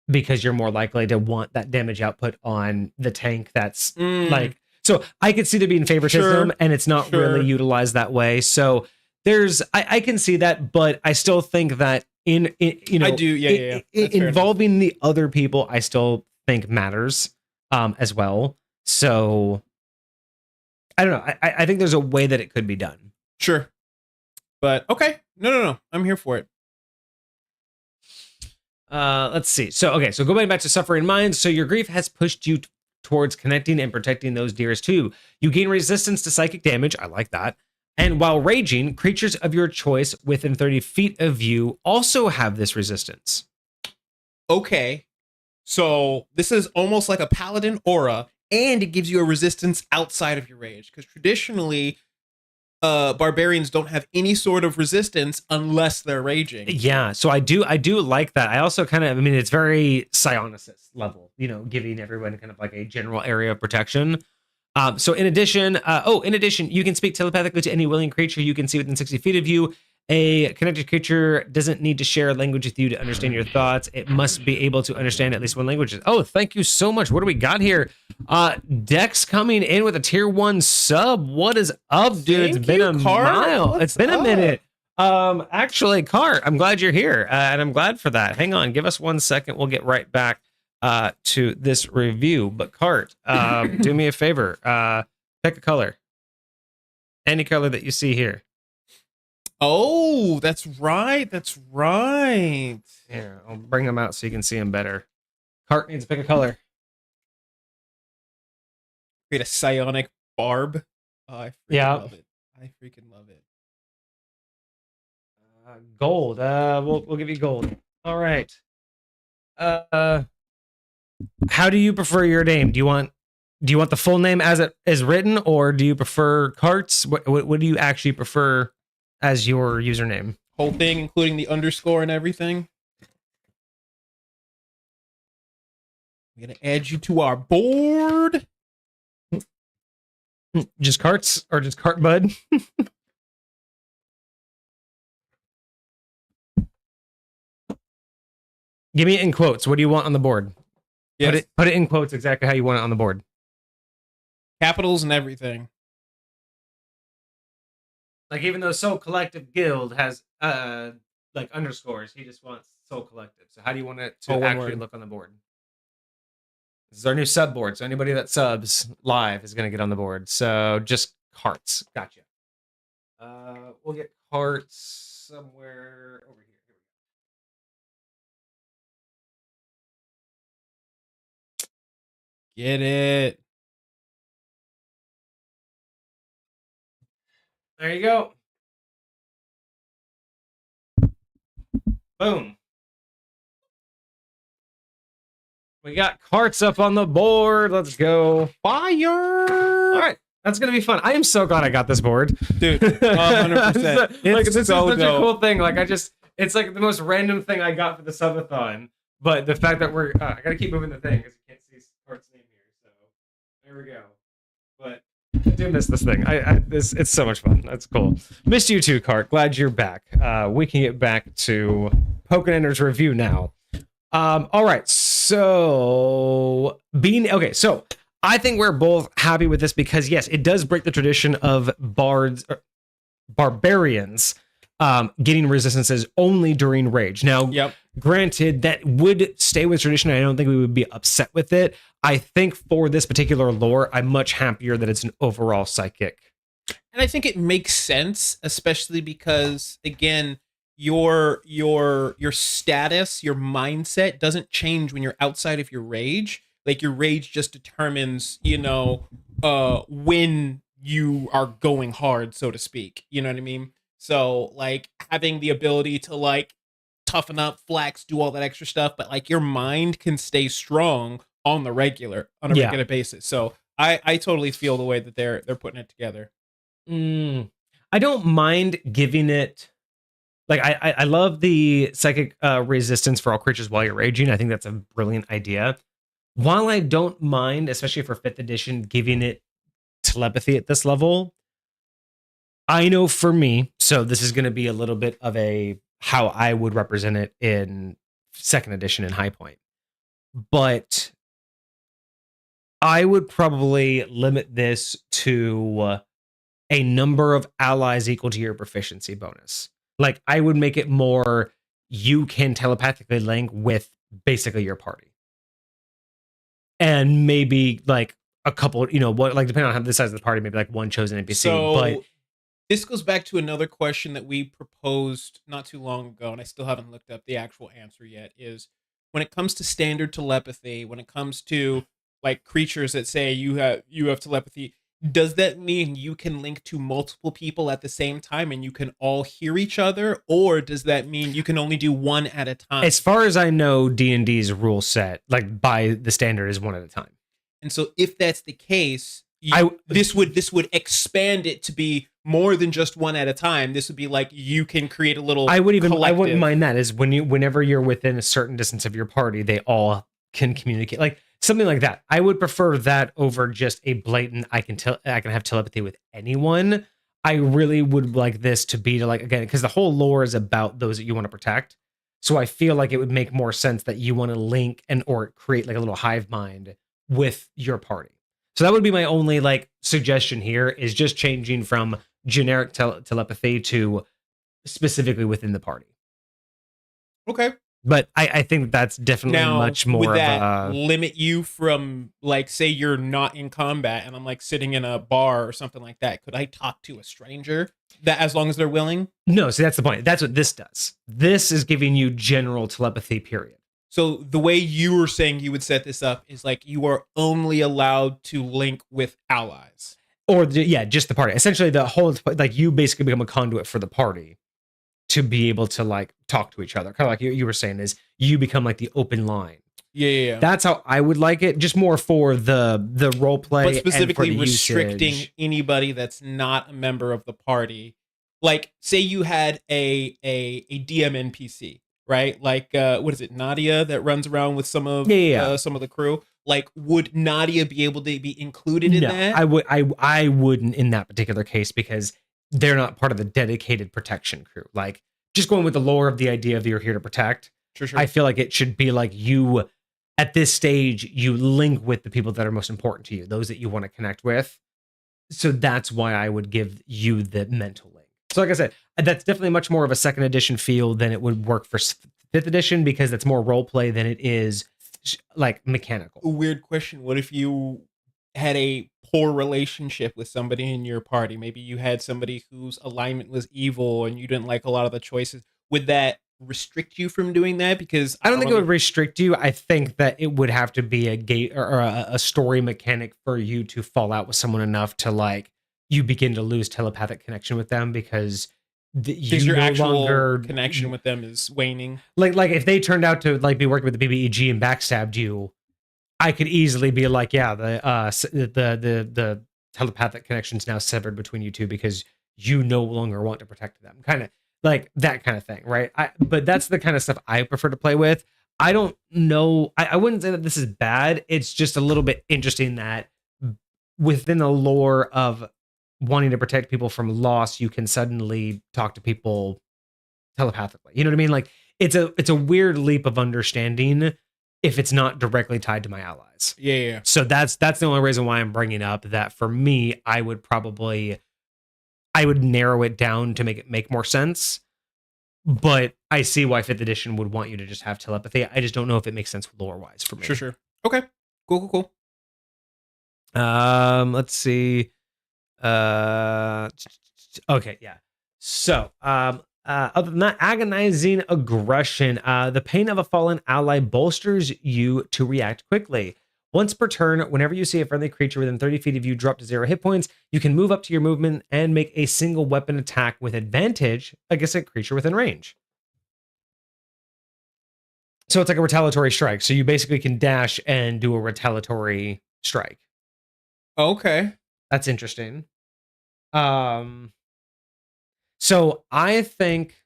because you're more likely to want that damage output on the tank that's like. So I could see there being favoritism, and it's not really utilized that way. So there's I can see that, but I still think that in you know, I do involving the other people, I still think matters as well. So I don't know. I think there's a way that it could be done. Sure, but okay, no, I'm here for it. Let's see. So going back to Suffering Minds. So your grief has pushed you towards connecting and protecting those dearest to you. You gain resistance to psychic damage. I like that. And while raging, creatures of your choice within 30 feet of you also have this resistance. Okay. So this is almost like a paladin aura, and it gives you a resistance outside of your rage. Because traditionally, barbarians don't have any sort of resistance unless they're raging. Yeah, so I do like that. I also it's very Psionicist level, giving everyone kind of like a general area of protection. So in addition, you can speak telepathically to any willing creature you can see within 60 feet of you. A connected creature doesn't need to share a language with you to understand your thoughts. It must be able to understand at least one language. Oh, thank you so much. What do we got here? Dex coming in with a tier 1 sub. What is up, dude? It's been a while. It's been a minute. Actually, Cart, I'm glad you're here, and I'm glad for that. Hang on, give us 1 second. We'll get right back to this review. But Cart, do me a favor. Pick a color. Any color that you see here. Oh, that's right. Here, I'll bring them out so you can see them better. Cart needs to pick a color. Create a psionic barb. Oh, I love it. I freaking love it. Gold. We'll give you gold. All right. How do you prefer your name? Do you want the full name as it is written, or do you prefer Carts? What do you actually prefer as your username? Whole thing, including the underscore and everything. I'm gonna add you to our board. Just Carts or just Cart Bud? Give me it in quotes. What do you want on the board? Yes. Put it in quotes exactly how you want it on the board. Capitals and everything. Like, even though Soul Collective Guild has like underscores, he just wants Soul Collective. So how do you want it to actually look on the board? This is our new sub board. So anybody that subs live is going to get on the board. So just Carts. Gotcha. We'll get Carts somewhere over here. Get it. There you go. Boom. We got Carts up on the board. Let's go. Fire! All right. That's going to be fun. I am so glad I got this board. Dude, 100%. This is such a cool thing. Like, it's like the most random thing I got for the subathon. But the fact that I got to keep moving the thing because you can't see Cart's name here. So there we go. But I do miss this thing. It's so much fun. That's cool. Missed you too, Cart. Glad you're back. We can get back to Pokeniner's review now. All right. So I think we're both happy with this because yes, it does break the tradition of barbarians getting resistances only during rage. Now, Granted, that would stay with tradition. I don't think we would be upset with it. I think for this particular lore, I'm much happier that it's an overall psychic. And I think it makes sense, especially because, again, your status, your mindset doesn't change when you're outside of your rage. Like your rage just determines, when you are going hard, so to speak. You know what I mean? So like having the ability to like toughen up, flex, do all that extra stuff, but like your mind can stay strong on a Yeah. regular basis. So I totally feel the way that they're putting it together. I don't mind giving it. Like I love the psychic resistance for all creatures while you're raging. I think that's a brilliant idea. While I don't mind, especially for 5th edition, giving it telepathy at this level, I know for me, so this is going to be a little bit of a how I would represent it in 2nd edition in High Point. But I would probably limit this to a number of allies equal to your proficiency bonus. Like I would make it more you can telepathically link with basically your party. And maybe like a couple, what like depending on how the size of the party, maybe like one chosen NPC. So but this goes back to another question that we proposed not too long ago, and I still haven't looked up the actual answer yet, is when it comes to standard telepathy, when it comes to like creatures that say you have telepathy, does that mean you can link to multiple people at the same time and you can all hear each other, or does that mean you can only do one at a time? as far as I know, D&D's rule set, like by the standard, is one at a time. And so if that's the case, this would expand it to be more than just one at a time. This would be like you can create a little. I wouldn't mind that. Is whenever you're within a certain distance of your party, they all can communicate, like something like that. I would prefer that over just a blatant I can have telepathy with anyone. I really would like this to be to like, again, because the whole lore is about those that you want to protect. So I feel like it would make more sense that you want to link or create like a little hive mind with your party. So that would be my only like suggestion here, is just changing from generic telepathy to specifically within the party. Okay. But I think that's definitely now, much more would that of a limit you from like, say you're not in combat and I'm like sitting in a bar or something like that. Could I talk to a stranger that as long as they're willing? No, see, that's the point. That's what this does. This is giving you general telepathy, period. So the way you were saying you would set this up is like you are only allowed to link with allies. Or just the party. Essentially the whole, like you basically become a conduit for the party to be able to like talk to each other. Kind of like you were saying, is you become like the open line. Yeah. That's how I would like it. Just more for the role play, but specifically and for the restricting usage. anybody that's not a member of the party. Like, say you had a DM NPC, right? Like, what is it, Nadia, that runs around with some of some of the crew. Like, would Nadia be able to be included in that? I wouldn't in that particular case, because they're not part of the dedicated protection crew. Like, just going with the lore of the idea of you're here to protect. Sure. I feel like it should be like you, at this stage, you link with the people that are most important to you, those that you want to connect with. So that's why I would give you the mental link. So like I said, that's definitely much more of a 2nd edition feel than it would work for 5th edition, because that's more role play than it is like mechanical. A weird question. What if you had a poor relationship with somebody in your party? Maybe you had somebody whose alignment was evil and you didn't like a lot of the choices. Would that restrict you from doing that? Because I don't think it would restrict you. I think that it would have to be a gate or a story mechanic for you to fall out with someone enough to like you begin to lose telepathic connection with them, because your actual connection with them is waning. Like if they turned out to like be working with the BBEG and backstabbed you, I could easily be like, yeah, the telepathic connection's now severed between you two because you no longer want to protect them. Kind of like that kind of thing, right? But that's the kind of stuff I prefer to play with. I don't know. I wouldn't say that this is bad. It's just a little bit interesting that within the lore of wanting to protect people from loss, you can suddenly talk to people telepathically. You know what I mean? Like it's a weird leap of understanding if it's not directly tied to my allies. Yeah. So that's the only reason why I'm bringing up that. For me, I would narrow it down to make it make more sense. But I see why 5th edition would want you to just have telepathy. I just don't know if it makes sense lore wise for me. Sure. Okay. Cool. Let's see. Okay, yeah. So, Other than that, agonizing aggression. The pain of a fallen ally bolsters you to react quickly. Once per turn, whenever you see a friendly creature within 30 feet of you drop to 0 hit points, you can move up to your movement and make a single weapon attack with advantage against a creature within range. So it's like a retaliatory strike. So you basically can dash and do a retaliatory strike. Okay. That's interesting. So I think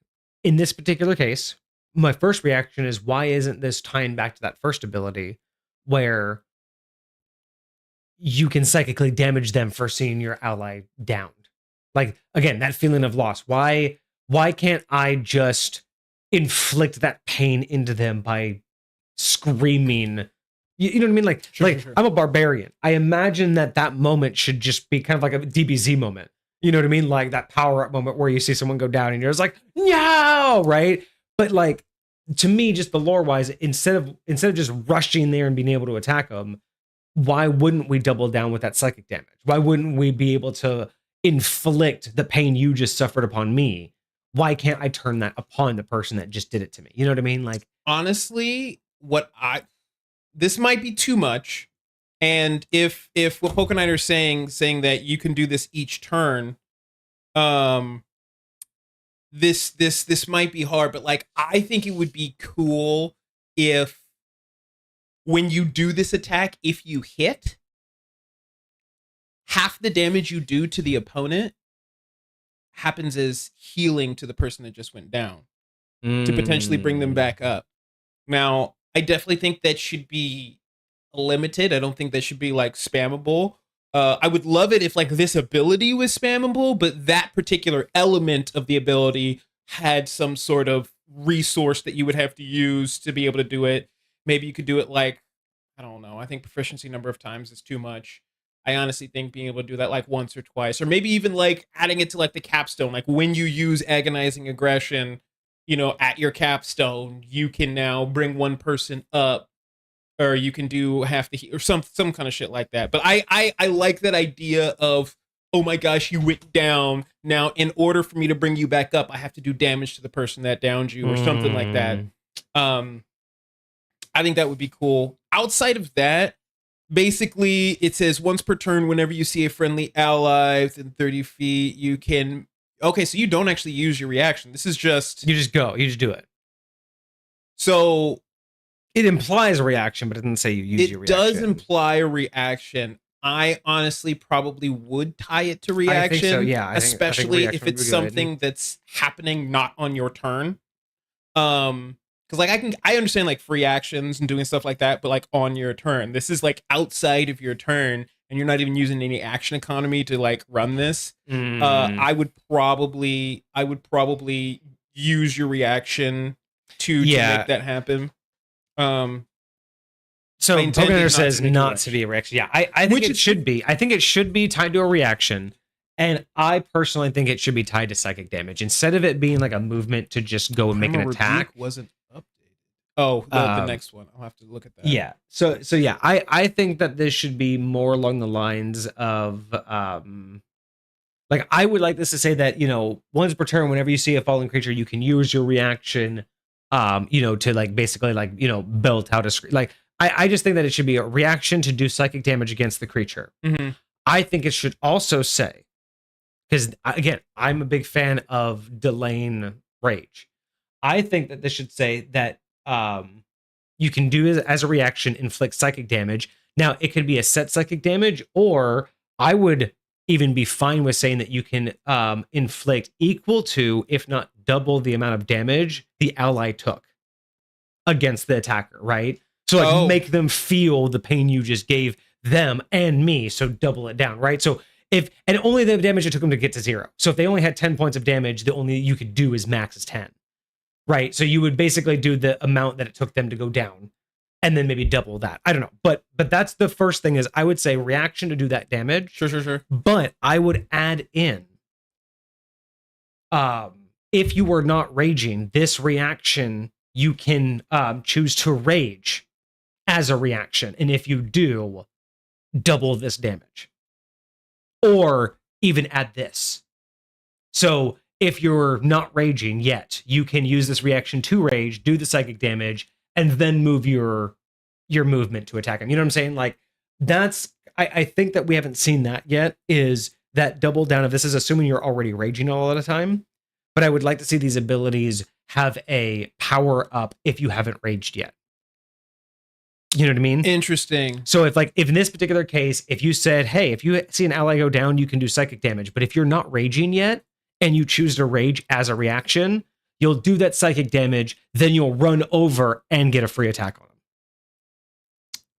in this particular case, my first reaction is, why isn't this tying back to that first ability where you can psychically damage them for seeing your ally downed? Like, again, that feeling of loss. Why can't I just inflict that pain into them by screaming? You know what I mean? Like, sure. I'm a barbarian. I imagine that moment should just be kind of like a DBZ moment. You know what I mean? Like that power up moment where you see someone go down and you're just like, no, right? But like, to me, just the lore wise, instead of just rushing there and being able to attack them, why wouldn't we double down with that psychic damage? Why wouldn't we be able to inflict the pain you just suffered upon me? Why can't I turn that upon the person that just did it to me? You know what I mean? Like, honestly, this might be too much. And if what Pokeniner is saying that you can do this each turn, this might be hard, but like, I think it would be cool if when you do this attack, if you hit, half the damage you do to the opponent happens as healing to the person that just went down to potentially bring them back up. Now, I definitely think that should be limited. I don't think that should be like spammable. I would love it if like this ability was spammable, but that particular element of the ability had some sort of resource that you would have to use to be able to do it. Maybe you could do it like, I don't know. I think proficiency number of times is too much. I honestly think being able to do that like once or twice, or maybe even like adding it to like the capstone, like when you use agonizing aggression, you know, at your capstone, you can now bring one person up, or you can do half the or some kind of shit like that. But I like that idea of, oh my gosh, you went down. Now, in order for me to bring you back up, I have to do damage to the person that downed you, or something like that. I think that would be cool. Outside of that, basically, it says once per turn, whenever you see a friendly ally within 30 feet, you can. Okay, so you don't actually use your reaction. This is just. You just go. You just do it. So. It implies a reaction, but it doesn't say you use your reaction. It does imply a reaction. I honestly probably would tie it to reaction. I think so, yeah. Especially if it's something that's happening not on your turn. Because like I understand like free actions and doing stuff like that, but like on your turn. This is like outside of your turn, and you're not even using any action economy to like run this. I would probably use your reaction to make that happen. So Pokeniner says not to be a reaction. Yeah, I think it should be. I think it should be tied to a reaction. And I personally think it should be tied to psychic damage. Instead of it being like a movement to just go and make an attack. Wasn't updated. Oh, the next one. I'll have to look at that. Yeah. So yeah, I think that this should be more along the lines of like, I would like this to say that, you know, once per turn, whenever you see a fallen creature, you can use your reaction you know, to like basically like, you know, belt out a screen. Like, I just think that it should be a reaction to do psychic damage against the creature. I think it should also say, because again, I'm a big fan of delaying rage. I think that this should say that you can do it as a reaction, inflict psychic damage. Now, it could be a set psychic damage, or I would even be fine with saying that you can inflict equal to, if not double, the amount of damage the ally took against the attacker, right? So like make them feel the pain you just gave them and me, so double it down, right? So if, and only the damage it took them to get to 0. So if they only had 10 points of damage, the only you could do is max is 10, right? So you would basically do the amount that it took them to go down, and then maybe double that. I don't know, but that's the first thing is I would say reaction to do that damage. Sure. But I would add in, if you were not raging, this reaction, you can choose to rage as a reaction. And if you do, double this damage. Or even add this. So if you're not raging yet, you can use this reaction to rage, do the psychic damage, and then move your movement to attack him. You know what I'm saying? Like that's I think that we haven't seen that yet, is that double down of this is assuming you're already raging a lot of time. But I would like to see these abilities have a power up if you haven't raged yet. You know what I mean? Interesting. So if in this particular case, if you said, hey, if you see an ally go down, you can do psychic damage. But if you're not raging yet and you choose to rage as a reaction, you'll do that psychic damage, then you'll run over and get a free attack on them.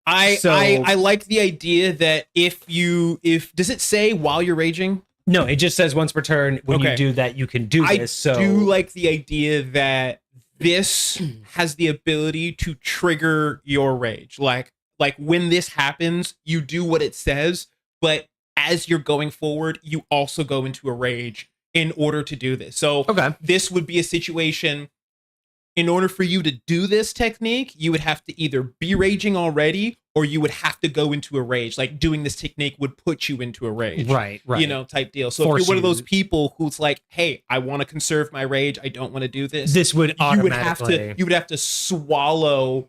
I like the idea that if does it say while you're raging? No, it just says once per turn when you do that, you can do this. I do like the idea that this has the ability to trigger your rage. Like when this happens, you do what it says, but as you're going forward, you also go into a rage in order to do this. So this would be a situation, in order for you to do this technique, you would have to either be raging already or you would have to go into a rage. Like doing this technique would put you into a rage. Right. You know, type deal. So if you're one of those people who's like, hey, I want to conserve my rage, I don't want to do this. This would automatically. You would have to swallow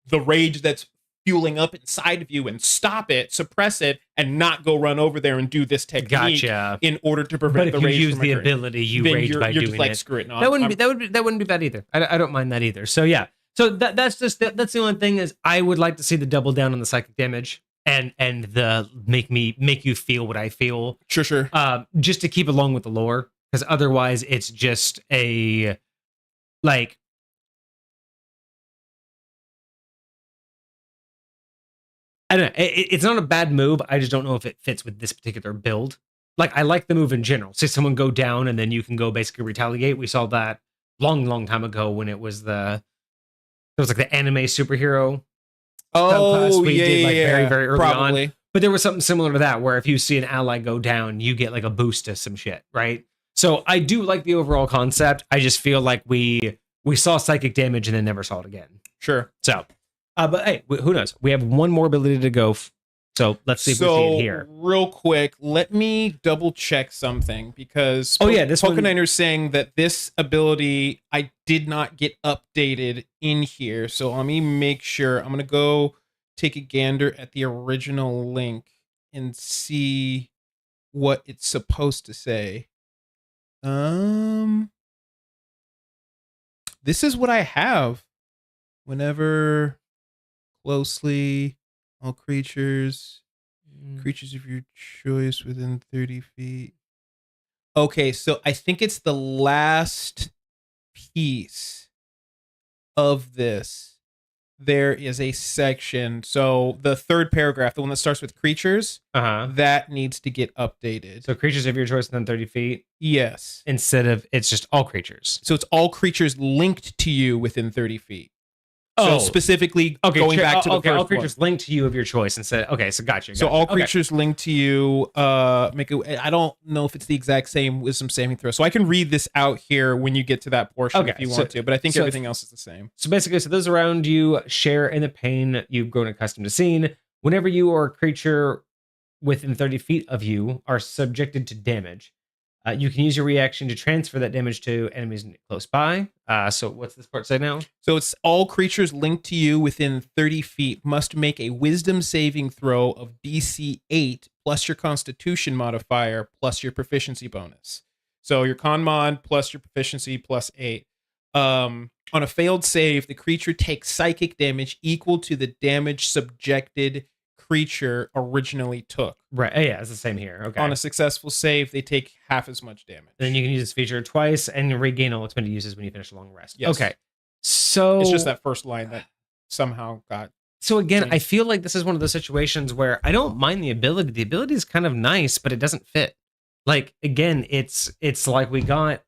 the rage that's fueling up inside of you and stop it, suppress it, and not go run over there and do this technique in order to prevent the rage. But if you use the ability, you rage by doing it. Screw it. No, that wouldn't be bad either. I don't mind that either. So yeah. So that's the only thing, is I would like to see the double down on the psychic damage and the make you feel what I feel. Sure. Just to keep along with the lore, because otherwise it's just a like. I don't know. It's not a bad move. I just don't know if it fits with this particular build. Like, I like the move in general. Say someone go down and then you can go basically retaliate. We saw that long time ago when it was the anime superhero. Oh, we did very, very early probably. on. But there was something similar to that, where if you see an ally go down, you get like a boost to some shit, right? So I do like the overall concept. I just feel like we saw psychic damage and then never saw it again. Sure. So. But hey, who knows? We have one more ability to go. So let's see if we see it here. Real quick, let me double check something, because this Pokeniner is saying that this ability I did not get updated in here. So let me make sure. I'm gonna go take a gander at the original link and see what it's supposed to say. This is what I have. Whenever closely, all creatures of your choice within 30 feet. Okay, so I think it's the last piece of this. There is a section. So the third paragraph, the one that starts with creatures, that needs to get updated. So creatures of your choice within 30 feet? Yes. Instead of, it's just all creatures. So it's all creatures linked to you within 30 feet. So specifically going back to the first all creatures linked to you of your choice instead. Okay, so gotcha. So all creatures linked to you I don't know if it's the exact same wisdom saving throw. So I can read this out here when you get to that portion if you want to, but I think everything else is the same. So basically, those around you share in the pain you've grown accustomed to seeing. Whenever you or a creature within 30 feet of you are subjected to damage, you can use your reaction to transfer that damage to enemies close by. So what's this part say now? So it's all creatures linked to you within 30 feet must make a wisdom saving throw of DC 8 plus your constitution modifier plus your proficiency bonus. So your con mod plus your proficiency plus 8. On a failed save, the creature takes psychic damage equal to the damage subjected creature originally took. Right. Yeah, it's the same here. Okay. On a successful save, they take half as much damage. Then you can use this feature twice and regain all expended uses when you finish a long rest. Yes. Okay. So it's just that first line that somehow got. So again, changed. I feel like this is one of those situations where I don't mind the ability. The ability is kind of nice, but it doesn't fit. Like, again, it's like we got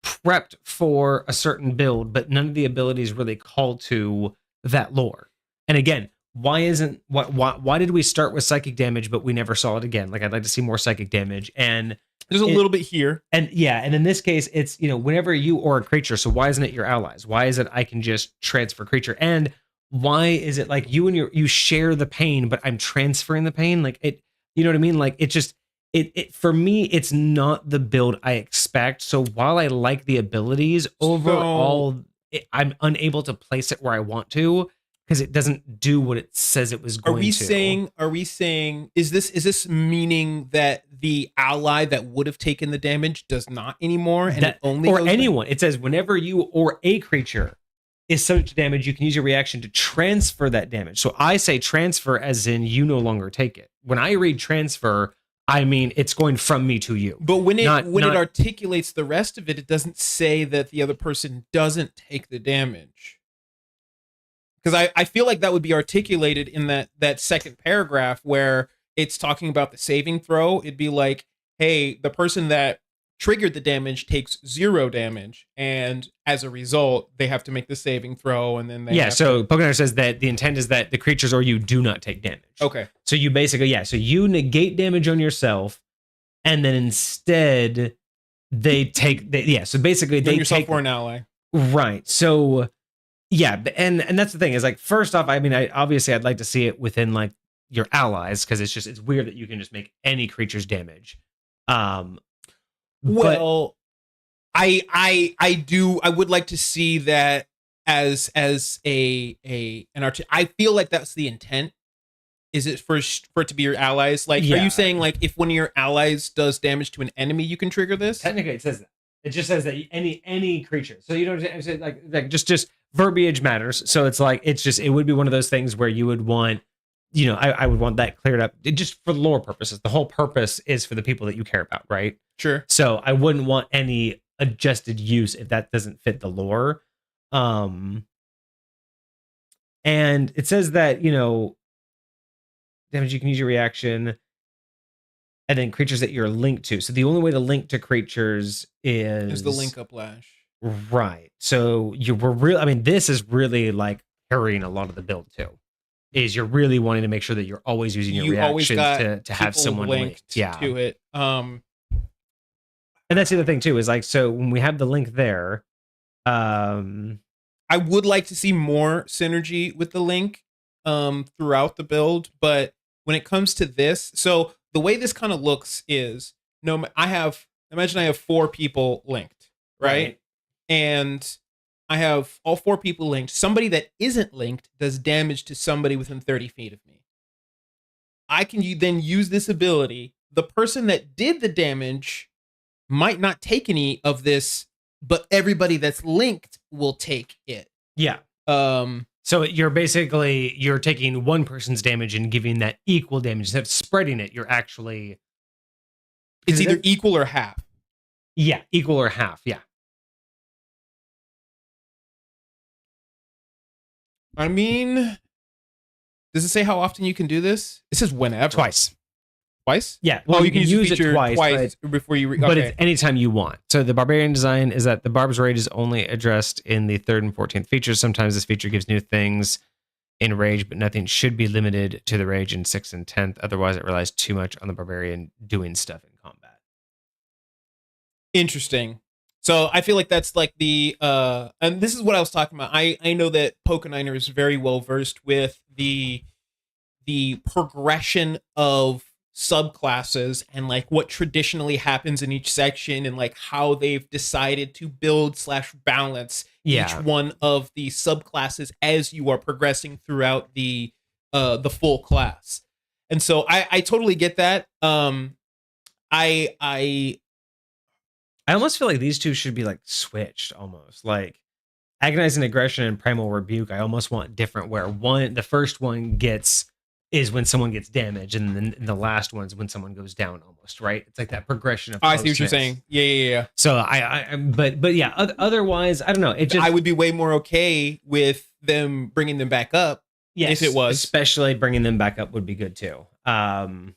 prepped for a certain build, but none of the abilities really call to that lore. And again, why did we start with psychic damage, but we never saw it again? Like, I'd like to see more psychic damage. And there's a little bit here. And yeah, and in this case, it's, whenever you or a creature, so why isn't it your allies? Why is it I can just transfer creature? And why is it like you share the pain, but I'm transferring the pain? Like, it, you know what I mean? Like, it just, it for me, it's not the build I expect. So while I like the abilities, overall, I'm unable to place it where I want to because it doesn't do what it says it was going to. Are we saying is this meaning that the ally that would have taken the damage does not anymore, and That, it only or goes anyone? It says whenever you or a creature is subject to damage, you can use your reaction to transfer that damage. So I say transfer as in you no longer take it. When I read transfer, I mean it's going from me to you. But when it articulates the rest of it, it doesn't say that the other person doesn't take the damage. Because I feel like that would be articulated in that second paragraph where it's talking about the saving throw. It'd be like, hey, the person that triggered the damage takes 0 damage, and as a result, they have to make the saving throw, and then they so Pokeniner says that the intent is that the creatures or you do not take damage. Okay. So you basically, so you negate damage on yourself, and then instead they take, so basically they yourself take or an ally. Right. So and that's the thing is like, first off, I mean, I'd like to see it within like your allies, because it's weird that you can just make any creature's damage. Well, I would like to see that as an art. I feel like that's the intent. Is it for it to be your allies? Like, are you saying like if one of your allies does damage to an enemy, you can trigger this? Technically, it says that. It just says that any creature. So you don't say like just verbiage matters. So it's like it would be one of those things where you would want, I would want that cleared up just for lore purposes. The whole purpose is for the people that you care about, right? Sure. So I wouldn't want any adjusted use if that doesn't fit the lore. And it says that, damage, you can use your reaction, and then creatures that you're linked to. So the only way to link to creatures is the link up lash. Right. So this is really like carrying a lot of the build too. Is you're really wanting to make sure that you're always using your reactions to have someone linked to it. And that's the other thing too, is like, so when we have the link there, I would like to see more synergy with the link throughout the build, but when it comes to this, so the way this kind of looks is, imagine I have 4 people linked, right? And I have all 4 people linked. Somebody that isn't linked does damage to somebody within 30 feet of me. I can then use this ability. The person that did the damage might not take any of this, but everybody that's linked will take it. Yeah. So you're taking one person's damage and giving that equal damage. Instead of spreading it, you're actually... It's either equal or half. Yeah, equal or half, yeah. I mean, does it say how often you can do this? It says whenever. Twice? Yeah. Well, you can use it twice before you... But it's anytime you want. So the Barbarian design is that the Barb's Rage is only addressed in the 3rd and 14th features. Sometimes this feature gives new things in Rage, but nothing should be limited to the Rage in 6th and 10th. Otherwise, it relies too much on the Barbarian doing stuff in combat. Interesting. So I feel like that's like the... and this is what I was talking about. I know that Pokeniner is very well versed with the progression of subclasses and like what traditionally happens in each section and like how they've decided to build / balance each one of the subclasses as you are progressing throughout the full class. And so I totally get that. I almost feel like these two should be like switched almost. Like Agonizing Aggression and Primal Rebuke, I almost want different, where the first one is when someone gets damaged, and then the last one's when someone goes down almost, right? It's like that progression of I see what you're saying. Yeah. So but yeah, otherwise, I don't know. I would be way more okay with them bringing them back up. Yes, if it was. Especially bringing them back up would be good too. Or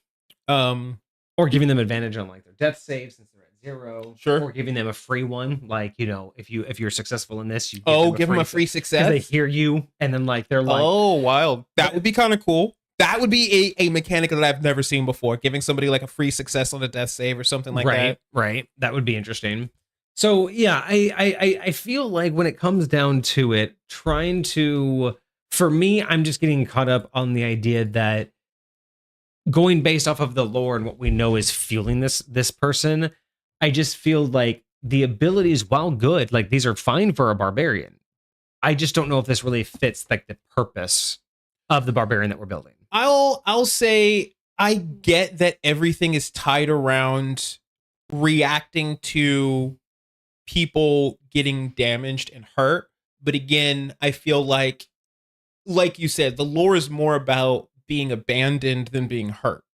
giving them advantage on like their death saves since they're at 0. Sure. Or giving them a free one, like, if you're successful in this, you give them a free success. They hear you, and then like they're like, oh, wild. That would be kind of cool. That would be a mechanic that I've never seen before. Giving somebody like a free success on a death save or something like that. Right. That would be interesting. So yeah, I feel like when it comes down to it, for me, I'm just getting caught up on the idea that going based off of the lore and what we know is fueling this person, I just feel like the abilities, while good, like these are fine for a barbarian. I just don't know if this really fits like the purpose of the barbarian that we're building. I'll say I get that everything is tied around reacting to people getting damaged and hurt. But again, I feel like you said, the lore is more about being abandoned than being hurt.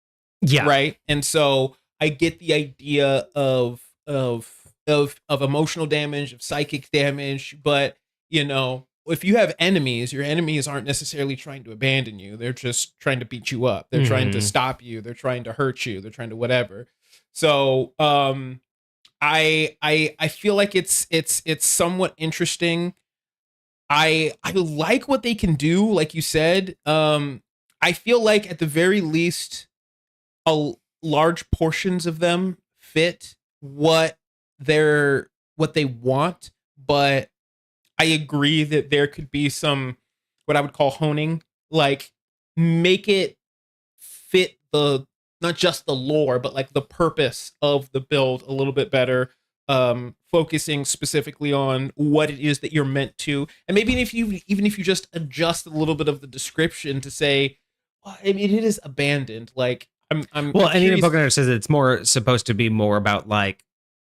Yeah. Right. And so I get the idea of emotional damage, of psychic damage, but you know, if you have enemies, your enemies aren't necessarily trying to abandon you. They're just trying to beat you up. They're trying to stop you. They're trying to hurt you. They're trying to whatever. So I feel like it's somewhat interesting. I like what they can do, like you said. I feel like at the very least, large portions of them fit what they want, but I agree that there could be some what I would call honing, like make it fit the not just the lore, but like the purpose of the build a little bit better. Focusing specifically on what it is that you're meant to, and maybe even if you just adjust a little bit of the description to say, well, I mean, it is abandoned. Like I'm well, and even curious. Pokeniner says it's more supposed to be more about like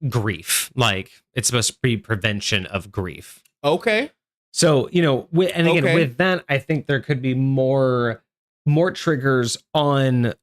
grief, like it's supposed to be prevention of grief. Okay. So, you know, and again, Okay. with that, I think there could be more triggers on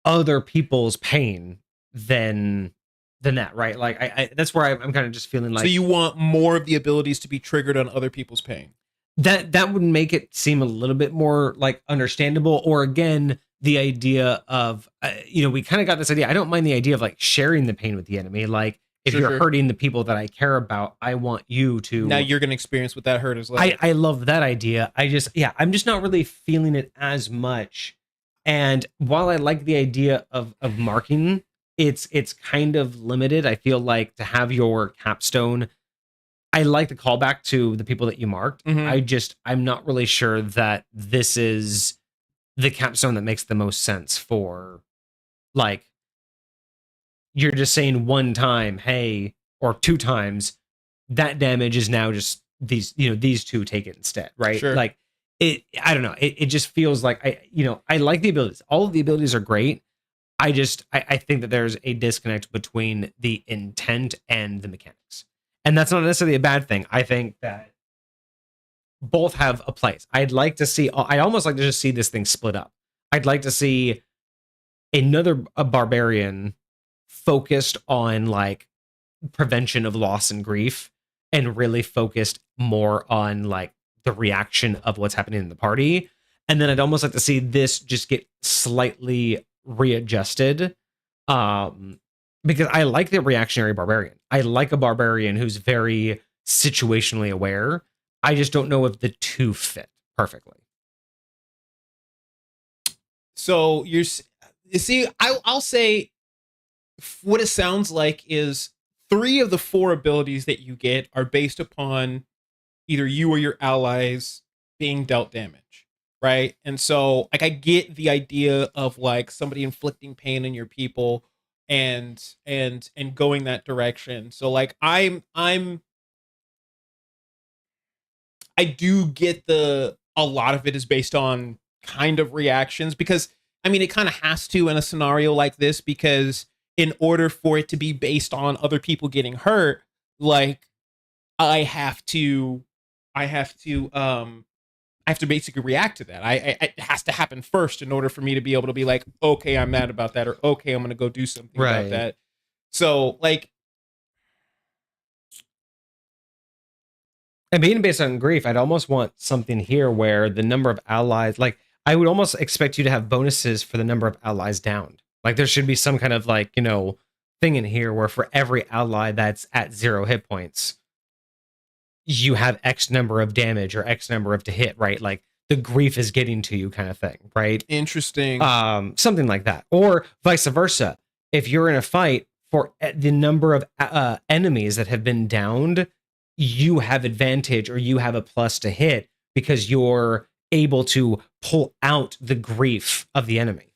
other people's pain than that, right? Like, I that's where I'm kind of just feeling like. So you want more of the abilities to be triggered on other people's pain. That would make it seem a little bit more like understandable. Or again, the idea of, you know, we kind of got this idea. I don't mind the idea of like sharing the pain with the enemy. Like, if you're hurting the people that I care about, I want you to. Now you're going to experience what that hurt is like. I love that idea. I'm just not really feeling it as much. And while I like the idea of marking, it's kind of limited. I feel like to have your capstone, I like the callback to the people that you marked. I'm not really sure that this is the capstone that makes the most sense for, like, you're just saying one time, hey, or two times, that damage is now just these, you know, these two take it instead, right? Sure. Like it, I don't know. It just feels like I like the abilities. All of the abilities are great. I think that there's a disconnect between the intent and the mechanics. And that's not necessarily a bad thing. I think that both have a place. I'd almost like to just see this thing split up. I'd like to see a barbarian focused on like prevention of loss and grief, and really focused more on like the reaction of what's happening in the party. And then I'd almost like to see this just get slightly readjusted, because I like the reactionary barbarian. I like a barbarian who's very situationally aware. I just don't know if the two fit perfectly. So you see, I'll say what it sounds like is 3 of the 4 abilities that you get are based upon either you or your allies being dealt damage, right? And so like I get the idea of like somebody inflicting pain on your people and going that direction. So like I do get a lot of it is based on kind of reactions, because I mean it kind of has to in a scenario like this, because in order for it to be based on other people getting hurt, like I have to basically react to that. It has to happen first in order for me to be able to be like, okay, I'm mad about that, or okay, I'm going to go do something about that. So like, and being based on grief, I'd almost want something here where the number of allies, like I would almost expect you to have bonuses for the number of allies downed. Like there should be some kind of like, you know, thing in here where for every ally that's at 0 hit points, you have X number of damage or X number of to hit, right? Like the grief is getting to you kind of thing, right? Interesting. Something like that. Or vice versa. If you're in a fight, for the number of enemies that have been downed, you have advantage or you have a plus to hit because you're able to pull out the grief of the enemy.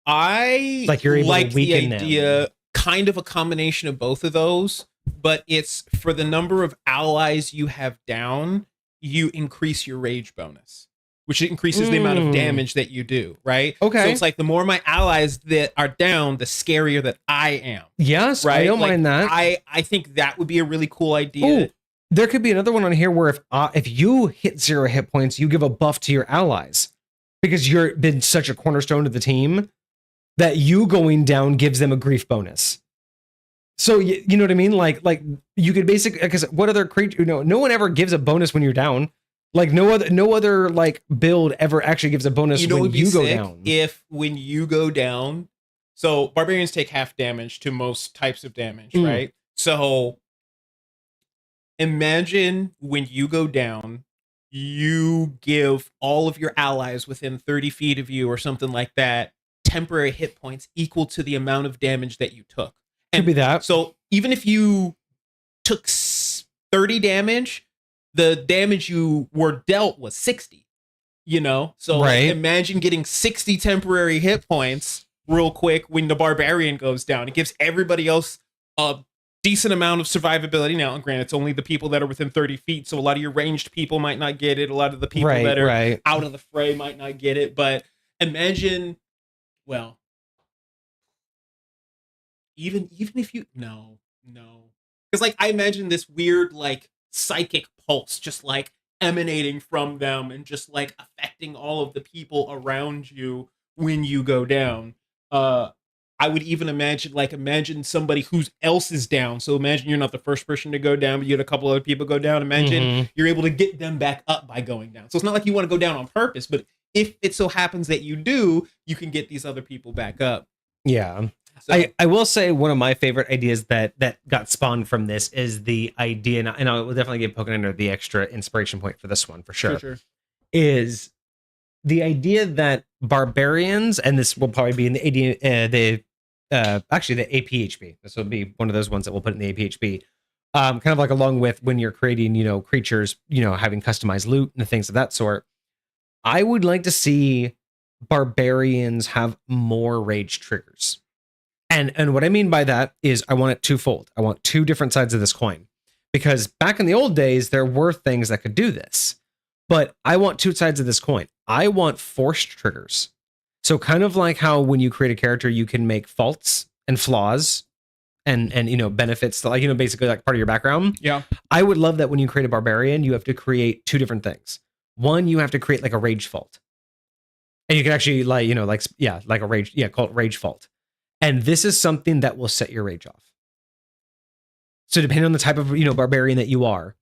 I Like you're able like to the weaken idea, them. kind of a combination of both of those, but it's for the number of allies you have down, you increase your rage bonus, which increases the amount of damage that you do, right? Okay. So it's like the more my allies that are down, the scarier that I am. Yes, Right? I don't Like, mind that. I think that would be a really cool idea. Ooh, there could be another one on here where if you hit 0 hit points, you give a buff to your allies because you've been such a cornerstone of the team that you going down gives them a grief bonus. So you know what I mean? Like you could basically, because what other creature? No one ever gives a bonus when you're down. Like no other like build ever actually gives a bonus when you go down. If when you go down, so barbarians take half damage to most types of damage, right? So imagine when you go down, you give all of your allies within 30 feet of you or something like that temporary hit points equal to the amount of damage that you took. And could be that. So even if you took 30 damage, the damage you were dealt was 60. So right. Like, imagine getting 60 temporary hit points real quick when the barbarian goes down. It gives everybody else a decent amount of survivability. Now, granted, it's only the people that are within 30 feet, so a lot of your ranged people might not get it. A lot of the people that are out of the fray might not get it. But imagine, well, even if you no, because like I imagine this weird like psychic pulse just like emanating from them and just like affecting all of the people around you when you go down. I would even imagine somebody who else is down. So imagine you're not the first person to go down, but you had a couple other people go down. Imagine you're able to get them back up by going down. So it's not like you want to go down on purpose, but if it so happens that you do, you can get these other people back up. Yeah. So, I will say one of my favorite ideas that got spawned from this is the idea, and I will definitely give Pokeniner the extra inspiration point for this one for sure. Is the idea that barbarians, and this will probably be in the actually the APHB. This will be one of those ones that we'll put in the APHB. Kind of like along with when you're creating, creatures, having customized loot and things of that sort. I would like to see barbarians have more rage triggers. And what I mean by that is I want it twofold. I want two different sides of this coin. Because back in the old days, there were things that could do this. But I want two sides of this coin. I want forced triggers. So kind of like how when you create a character, you can make faults and flaws and benefits, like, basically like part of your background. Yeah. I would love that when you create a barbarian, you have to create two different things. One, you have to create like a rage fault. And you can actually like a rage, call it rage fault. And this is something that will set your rage off. So depending on the type of, barbarian that you are,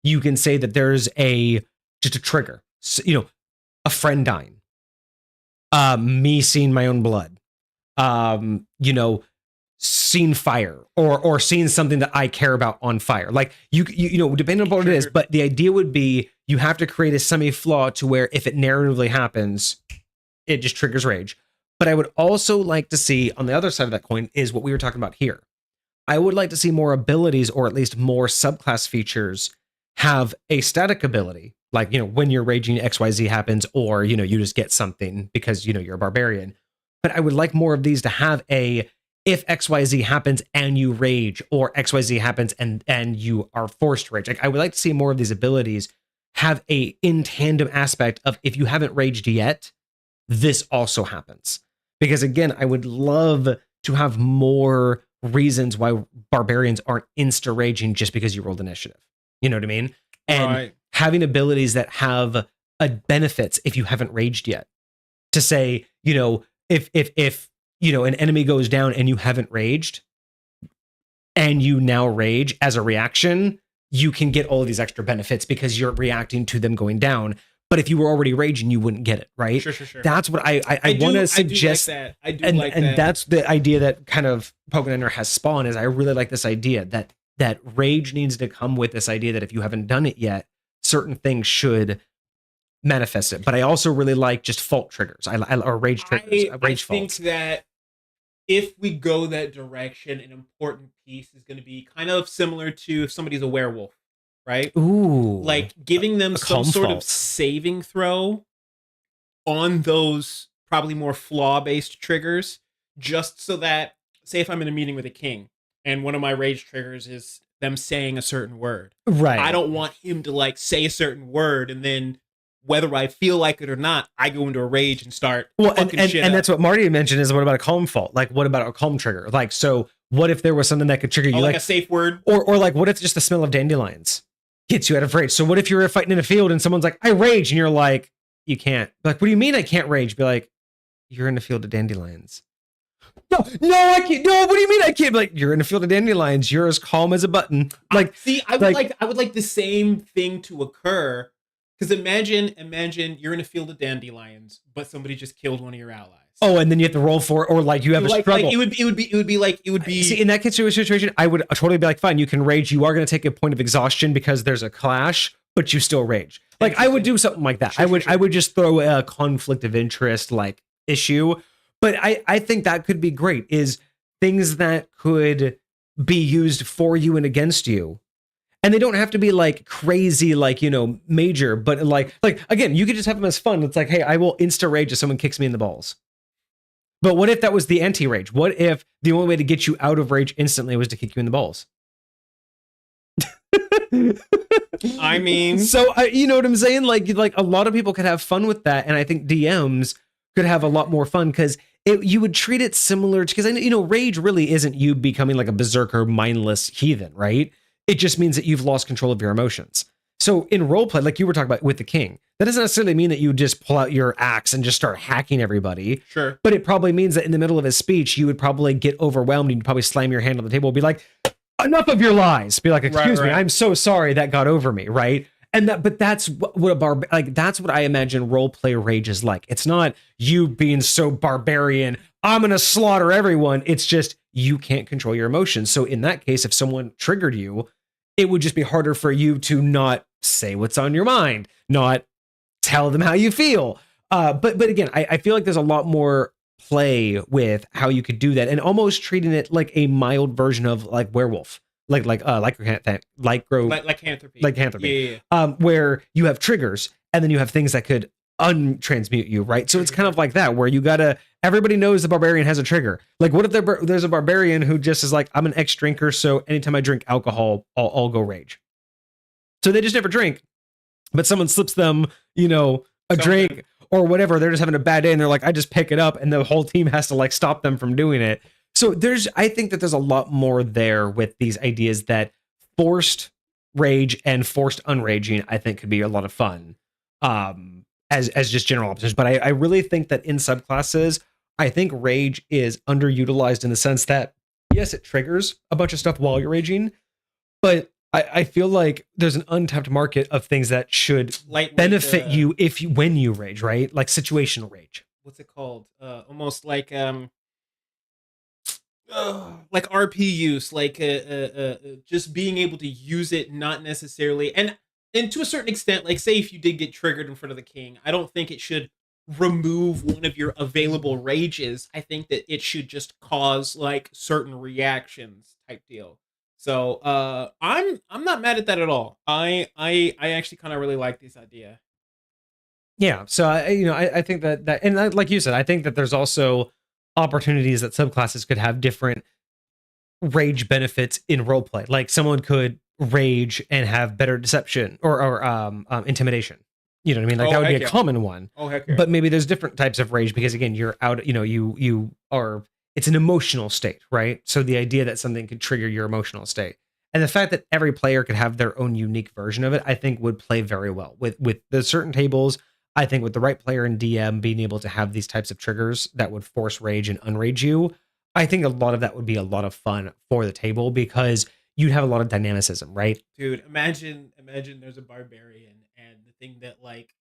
you can say that there's just a trigger. So, a friend dying. Me seeing my own blood. Seeing fire or seeing something that I care about on fire. Like you depending on what it is, but the idea would be you have to create a semi-flaw to where if it narratively happens, it just triggers rage. But I would also like to see on the other side of that coin is what we were talking about here. I would like to see more abilities or at least more subclass features have a static ability. Like, when you're raging, XYZ happens, or, you just get something because, you're a barbarian. But I would like more of these to have if XYZ happens and you rage, or XYZ happens and you are forced to rage. Like, I would like to see more of these abilities have a in tandem aspect of if you haven't raged yet, this also happens. Because again, I would love to have more reasons why barbarians aren't insta-raging just because you rolled initiative. You know what I mean? And having abilities that have benefits if you haven't raged yet. To say, if an enemy goes down and you haven't raged, and you now rage as a reaction, you can get all of these extra benefits because you're reacting to them going down. But if you were already raging, you wouldn't get it, right? Sure. That's what I want to suggest. I do like that. And that's the idea that kind of Pokeniner has spawned. Is I really like this idea that rage needs to come with this idea that if you haven't done it yet, certain things should manifest it. But I also really like just fault triggers. Or rage triggers. Rage faults. I think that if we go that direction, an important piece is going to be kind of similar to if somebody's a werewolf. Right? Ooh. Like giving them some sort of saving throw on those probably more flaw-based triggers, just so that, say if I'm in a meeting with a king and one of my rage triggers is them saying a certain word. Right. I don't want him to like say a certain word and then whether I feel like it or not, I go into a rage and start fucking shit and up. that's what Marty mentioned is what about a calm fault? Like what about a calm trigger? Like, so what if there was something that could trigger you like a safe word? Or like what if just the smell of dandelions gets you out of rage? So what if you're fighting in a field and someone's like, I rage, and you're like, you can't. Like, what do you mean I can't rage? Be like, you're in a field of dandelions. No, I can't. No, what do you mean I can't? Be like, you're in a field of dandelions. You're as calm as a button. Like, see, I would like the same thing to occur. Because imagine you're in a field of dandelions, but somebody just killed one of your allies. Oh, and then you have to roll for it, or like you have a struggle. Like it would be. See, in that situation, I would totally be like, fine, you can rage. You are going to take a point of exhaustion because there's a clash, but you still rage. Like I would do something like that. Sure. I would just throw a conflict of interest like issue. But I think that could be great. Is things that could be used for you and against you. And they don't have to be like crazy, like, major, but like again, you could just have them as fun. It's like, hey, I will insta rage if someone kicks me in the balls. But what if that was the anti-rage? What if the only way to get you out of rage instantly was to kick you in the balls? I mean, so you know what I'm saying? Like a lot of people could have fun with that, and I think DMs could have a lot more fun because you would treat it similar to, because I know rage really isn't you becoming like a berserker, mindless heathen, right? It just means that you've lost control of your emotions. So in roleplay, like you were talking about with the king, that doesn't necessarily mean that you just pull out your axe and just start hacking everybody. Sure. But it probably means that in the middle of his speech, you would probably get overwhelmed and you'd probably slam your hand on the table and be like, enough of your lies. Be like, excuse me, I'm so sorry that got over me, right? And but that's what that's what I imagine roleplay rage is like. It's not you being so barbarian, I'm gonna slaughter everyone. It's just you can't control your emotions. So in that case, if someone triggered you, it would just be harder for you to not say what's on your mind, not tell them how you feel. But again, I feel like there's a lot more play with how you could do that, and almost treating it like a mild version of like werewolf, lycanthropy, yeah. Where you have triggers and then you have things that could untransmute you, right? So it's kind of like that, where you gotta. Everybody knows the barbarian has a trigger. Like, what if there's a barbarian who just is like, I'm an ex-drinker, so anytime I drink alcohol, I'll go rage. So they just never drink, but someone slips them, a drink or whatever. They're just having a bad day, and they're like, I just pick it up, and the whole team has to like stop them from doing it. So I think that there's a lot more there with these ideas that forced rage and forced unraging, I think, could be a lot of fun. As just general options. But I really think that in subclasses, I think rage is underutilized in the sense that, yes, it triggers a bunch of stuff while you're raging, but I feel like there's an untapped market of things that should benefit you when you rage, right? Like situational rage. What's it called? Almost like RP use, like just being able to use it, not necessarily, and to a certain extent, like say if you did get triggered in front of the king, I don't think it should remove one of your available rages. I think that it should just cause like certain reactions type deal. So I'm not mad at that at all. I actually kind of really like this idea. Yeah. So I think that and like you said, I think that there's also opportunities that subclasses could have different rage benefits in roleplay. Like someone could rage and have better deception or intimidation. You know what I mean? Like that would be a common one. Oh, heck yeah. But maybe there's different types of rage because again, you're out, you are, it's an emotional state, right? So the idea that something could trigger your emotional state and the fact that every player could have their own unique version of it, I think would play very well with the certain tables. I think with the right player and DM being able to have these types of triggers that would force rage and unrage you, I think a lot of that would be a lot of fun for the table because you'd have a lot of dynamicism, right? Dude, imagine there's a barbarian and the thing that like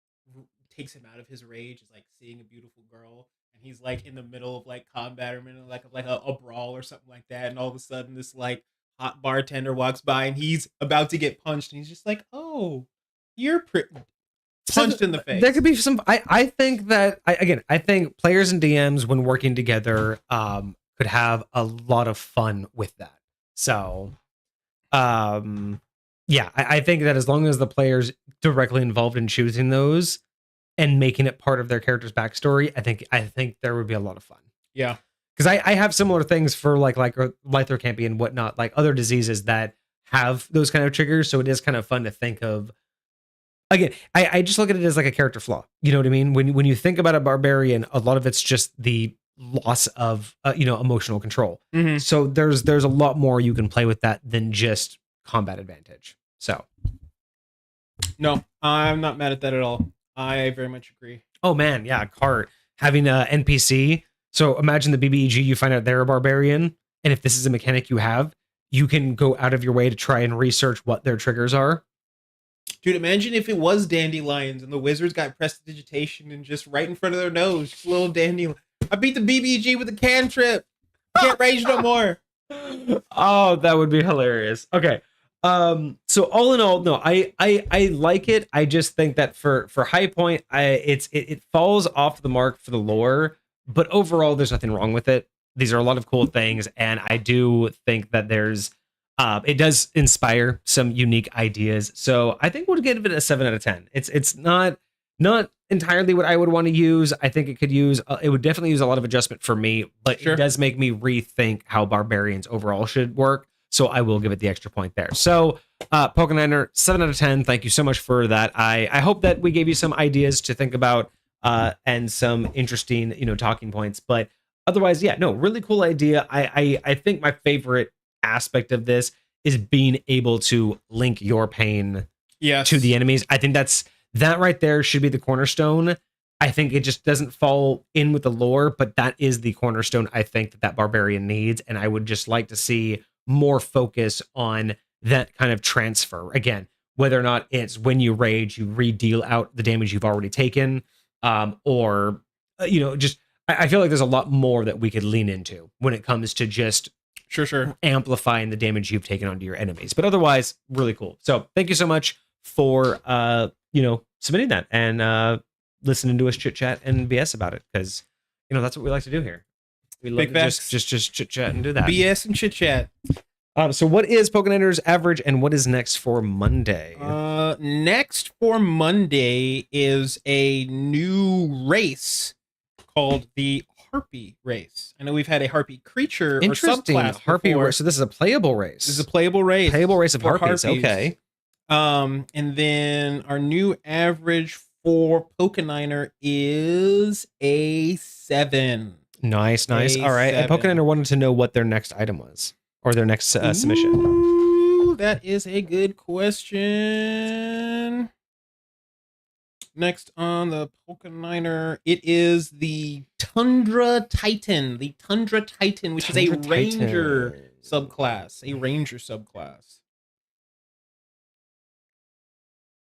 takes him out of his rage is like seeing a beautiful girl and he's like in the middle of like combat or like a brawl or something like that, and all of a sudden this like hot bartender walks by and he's about to get punched and he's just like, oh, you're pretty punched in the face. There could be some. I think that I think players and DMs when working together could have a lot of fun with that. So yeah, I think that as long as the players directly involved in choosing those and making it part of their character's backstory, I think there would be a lot of fun. Yeah. Because I have similar things for like lythrocampy and whatnot, like other diseases that have those kind of triggers. So it is kind of fun to think of. Again, I just look at it as like a character flaw. You know what I mean? When you think about a barbarian, a lot of it's just the loss of emotional control. Mhm. So there's a lot more you can play with that than just combat advantage. So No, I'm not mad at that at all. I very much agree. oh man, yeah, cart having a NPC. So imagine the BBEG, you find out they're a barbarian, and if this is a mechanic you have, you can go out of your way to try and research what their triggers are. Dude, imagine if it was dandelions and the wizards got prestidigitation and just right in front of their nose, just little dandelion. I beat the BBG with a cantrip. Can't rage no more. Oh, that would be hilarious. Okay. So all in all, no, I like it. I just think that for High Point, it falls off the mark for the lore, but overall there's nothing wrong with it. These are a lot of cool things, and I do think that there's it does inspire some unique ideas. So I think we'll give it a 7 out of 10. It's not entirely what I would want to use. I think it would definitely use a lot of adjustment for me, but Sure. It does make me rethink how barbarians overall should work. So I will give it the extra point there. So Pokeniner, 7 out of 10. Thank you so much for that. I hope that we gave you some ideas to think about and some interesting, talking points. But otherwise, yeah, no, really cool idea. I think my favorite aspect of this is being able to link your pain to the enemies. I think that right there should be the cornerstone. I think it just doesn't fall in with the lore, but that is the cornerstone I think that barbarian needs. And I would just like to see more focus on that kind of transfer. Again, whether or not it's when you rage, you re-deal out the damage you've already taken, or just I feel like there's a lot more that we could lean into when it comes to just Sure. amplifying the damage you've taken onto your enemies. But otherwise, really cool. So thank you so much for submitting that and listening to us chit chat and BS about it, because that's what we like to do here. We love to just chit chat and do that. BS and chit chat. So what is Pokeniner's average and what is next for Monday? Next for Monday is a new race called the Harpy race. I know we've had a Harpy creature or subclass Harpy before. race. So this is a playable race. This is a playable race. Playable race of Harpies. Harpies. Okay. And then our new average for Pokeniner is a 7. Nice. All right. And Pokeniner wanted to know what their next item was, or their next submission. Ooh, that is a good question. Next on the Pokeniner, it is the Tundra Titan. The Tundra Titan, which is a Ranger subclass. A Ranger subclass.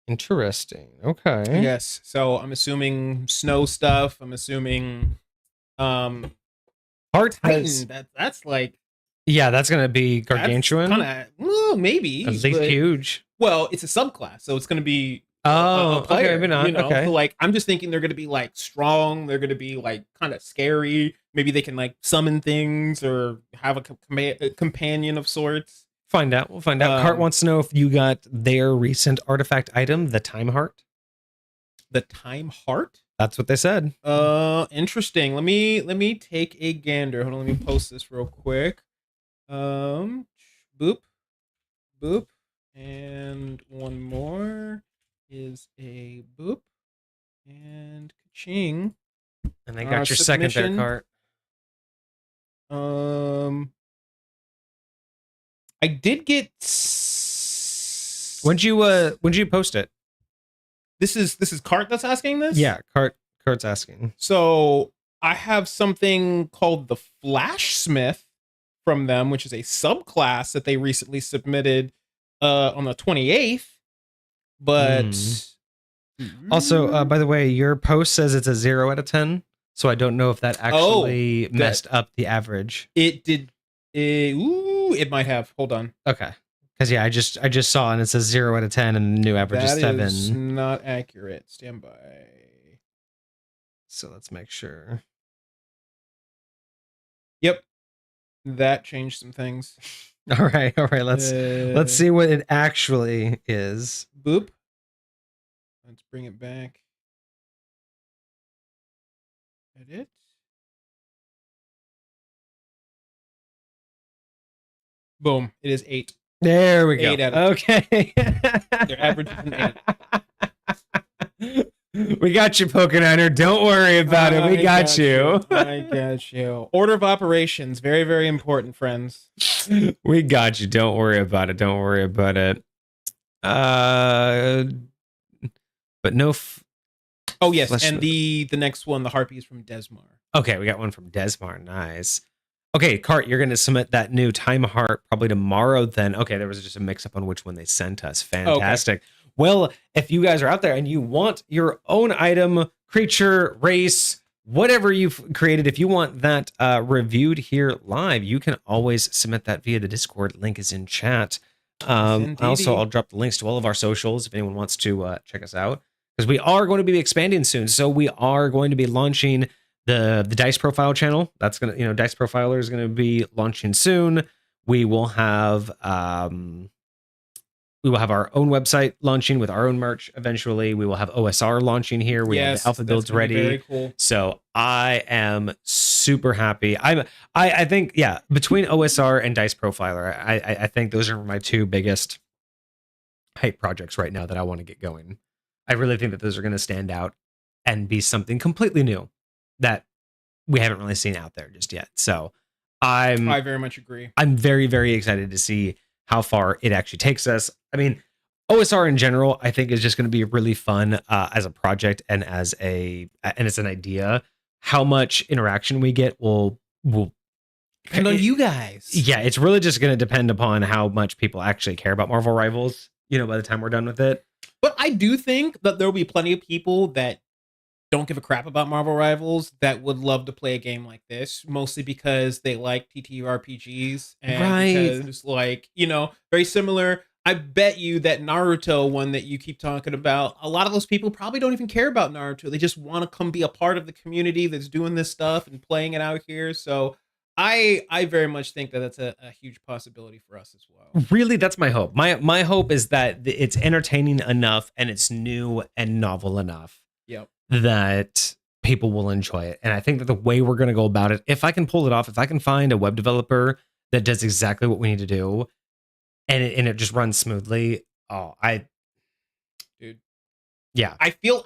Interesting. Okay. Yes. So I'm assuming snow stuff. I'm assuming Heart Titan. That's like, yeah, that's gonna be gargantuan. Well, maybe At least huge. Well, it's a subclass, so it's gonna be a player, okay, maybe not. Okay. So, like, I'm just thinking they're gonna be like strong. They're gonna be like kind of scary. Maybe they can like summon things or have a companion of sorts. Find out. We'll find out. Cart wants to know if you got their recent artifact item, the Time Heart. The Time Heart? That's what they said. Interesting. Let me take a gander. Hold on, let me post this real quick. Boop. And one more is a boop. And ka-ching. And they got your second there, Cart. I did get. When'd you post it? This is Cart that's asking this? Yeah, Cart's asking. So I have something called the Flash Smith from them, which is a subclass that they recently submitted on the 28th. But also, by the way, your post says it's a 0 out of 10. So I don't know if that actually messed up the average. It did. It might have. Hold on. Okay. Because yeah, I just saw and it says 0 out of 10 and the new average is 7. That is not accurate. Stand by. So let's make sure. Yep. That changed some things. All right. Let's see what it actually is. Boop. Let's bring it back. Edit. Boom. It is 8. There we go. 8 out of Okay. Their average is an 8. We got you, Pokeniner. Don't worry about it. We got you. I got you. Order of operations. Very, very important, friends. We got you. Don't worry about it. Don't worry about it. But no. Oh, yes. And the next one, the Harpy, is from Desmar. Okay, we got one from Desmar. Nice. Okay, Cart, you're going to submit that new Time Heart probably tomorrow then. Okay, there was just a mix-up on which one they sent us. Fantastic. Okay. Well, if you guys are out there and you want your own item, creature, race, whatever you've created, if you want that reviewed here live, you can always submit that via the Discord. Link is in chat. Also, I'll drop the links to all of our socials if anyone wants to check us out, because we are going to be expanding soon. So we are going to be launching the Dice Profile channel. That's going to, Dice Profiler is going to be launching soon. We will have our own website launching with our own merch eventually. We will have OSR launching here. We have the alpha builds ready. Very cool. So I am super happy. I think, yeah, between OSR and Dice Profiler, I think those are my two biggest hype projects right now that I want to get going. I really think that those are going to stand out and be something completely new that we haven't really seen out there just yet. So I very much agree. I'm very, very excited to see how far it actually takes us. I mean, OSR in general, I think is just going to be really fun as a project and as it's an idea. How much interaction we get will depend on you guys. Yeah, it's really just going to depend upon how much people actually care about Marvel Rivals, by the time we're done with it. But I do think that there will be plenty of people that don't give a crap about Marvel Rivals that would love to play a game like this, mostly because they like TTRPGs and because, very similar. I bet you that Naruto one that you keep talking about, a lot of those people probably don't even care about Naruto. They just want to come be a part of the community that's doing this stuff and playing it out here. So I very much think that that's a huge possibility for us as well. Really, that's my hope. My hope is that it's entertaining enough and it's new and novel enough. Yep. That people will enjoy it. And I think that the way we're going to go about it, if I can pull it off, if I can find a web developer that does exactly what we need to do and it just runs smoothly. Dude. Yeah. I feel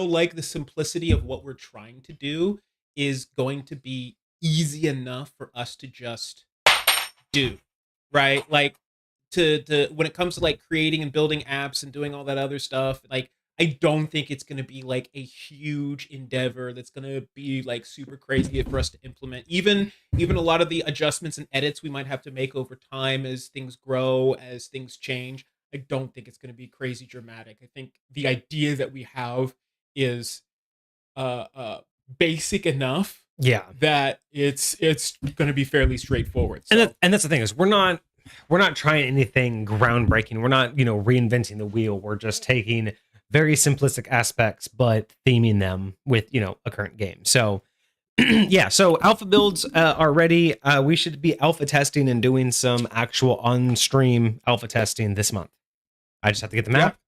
like the simplicity of what we're trying to do is going to be easy enough for us to just do, right? Like to when it comes to like creating and building apps and doing all that other stuff, like I don't think it's going to be like a huge endeavor that's going to be like super crazy for us to implement. Even a lot of the adjustments and edits we might have to make over time as things grow, as things change. I don't think it's going to be crazy dramatic. I think the idea that we have is basic enough, that it's going to be fairly straightforward. So. And that's the thing is we're not trying anything groundbreaking. We're not reinventing the wheel. We're just taking very simplistic aspects, but theming them with, a current game. So yeah, so alpha builds are ready. We should be alpha testing and doing some actual on-stream alpha testing this month. I just have to get the map.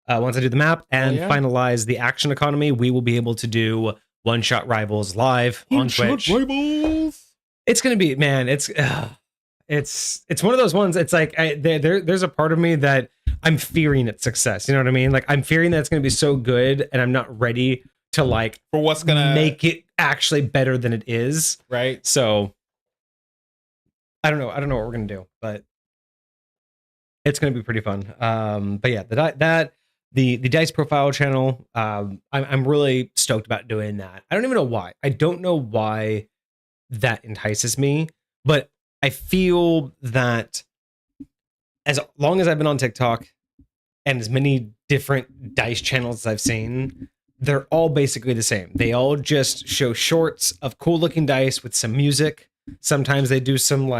Once I do the map and finalize the action economy, we will be able to do one-shot rivals live on Twitch. Rivals. It's going to be, man, it's one of those ones. It's like there's a part of me that I'm fearing its success. You know what I mean? Like I'm fearing that it's going to be so good, and I'm not ready to for what's going to make it actually better than it is. Right. So I don't know what we're going to do, but it's going to be pretty fun. But yeah, the Dice Profile channel, I'm really stoked about doing that. I don't even know why. I don't know why that entices me, but I feel that as long as I've been on TikTok and as many different dice channels as I've seen, they're all basically the same. They all just show shorts of cool looking dice with some music. Sometimes they do some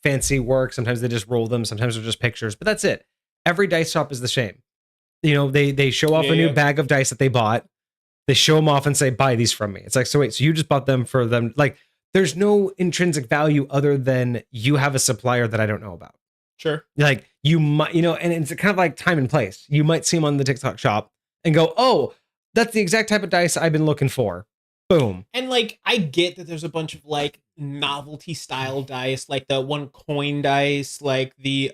fancy work. Sometimes they just roll them. Sometimes they're just pictures, but that's it. Every dice shop is the same. They show off a new bag of dice that they bought. They show them off and say, buy these from me. It's like, so wait, so you just bought them for them. Like, there's no intrinsic value other than you have a supplier that I don't know about. Sure. Like you might, and it's kind of like time and place. You might see them on the TikTok shop and go, oh, that's the exact type of dice I've been looking for. Boom. And like, I get that there's a bunch of like novelty style dice, like the one coin dice, like the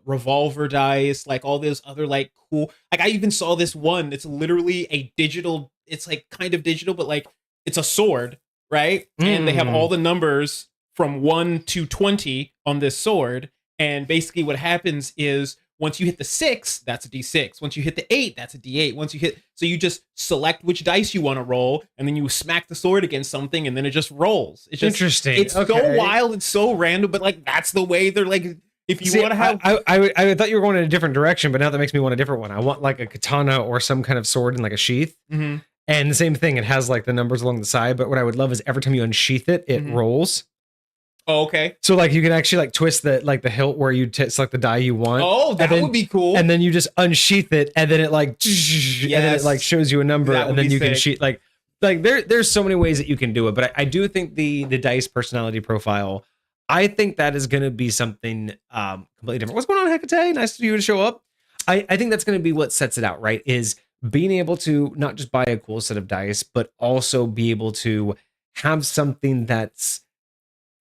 revolver dice, like all those other like cool. Like I even saw this one. It's literally a digital. It's like kind of digital, but like it's a sword, right? And they have all the numbers from 1 to 20 on this sword. And basically, what happens is once you hit the 6, that's a D6. Once you hit the 8, that's a D8. So you just select which dice you want to roll, and then you smack the sword against something, and then it just rolls. It's just Interesting. It's so wild. It's so random, but like that's the way they're like. If you want to have, I thought you were going in a different direction, but now that makes me want a different one. I want like a katana or some kind of sword in like a sheath. Mm-hmm. And the same thing, it has like the numbers along the side. But what I would love is every time you unsheath it, it rolls. Oh, okay. So like you can actually like twist the hilt where you select the die you want. Oh, that would be cool. And then you just unsheath it, and then it like and then it like shows you a number, and then you can sheath like there's so many ways that you can do it. But I do think the dice personality profile, I think that is going to be something completely different. What's going on, Hecate? Nice for you to show up. I think that's going to be what sets it out, right? Is being able to not just buy a cool set of dice, but also be able to have something that's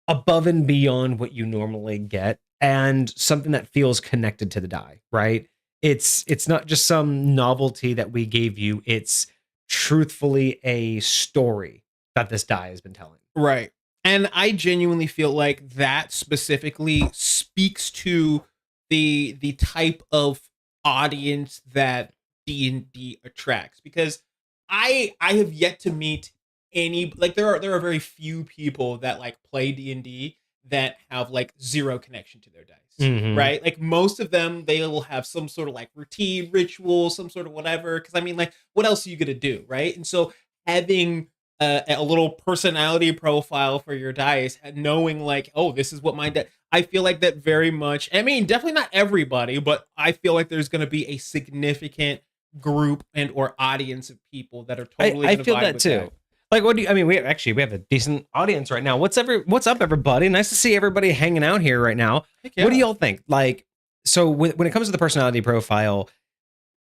above and beyond what you normally get, and something that feels connected to the die, right? It's not just some novelty that we gave you. It's truthfully a story that this die has been telling. Right. And I genuinely feel like that specifically speaks to the type of audience that D&D attracts, because I have yet to meet any, like there are very few people that like play D&D that have like zero connection to their dice, right? Like most of them, they will have some sort of like routine, ritual, some sort of whatever, because I mean, like what else are you gonna do, right? And so having a little personality profile for your dice, knowing like, oh, this is what my I feel like that very much, I mean, definitely not everybody, but I feel like there's going to be a significant group and or audience of people that are totally I feel that too. That. Like, what do you, I mean, we have a decent audience right now. What's up, everybody? Nice to see everybody hanging out here right now. Yeah. What do y'all think? Like, so when it comes to the personality profile,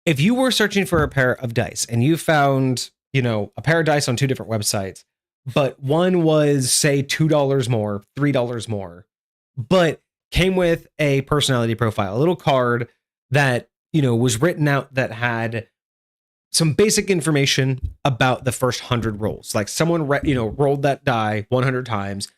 if you were searching for a pair of dice and you found, a pair of dice on two different websites, but one was say $2 more, $3 more, but came with a personality profile, a little card that, was written out that had some basic information about the first 100 rolls. Like someone, rolled that die 100 times,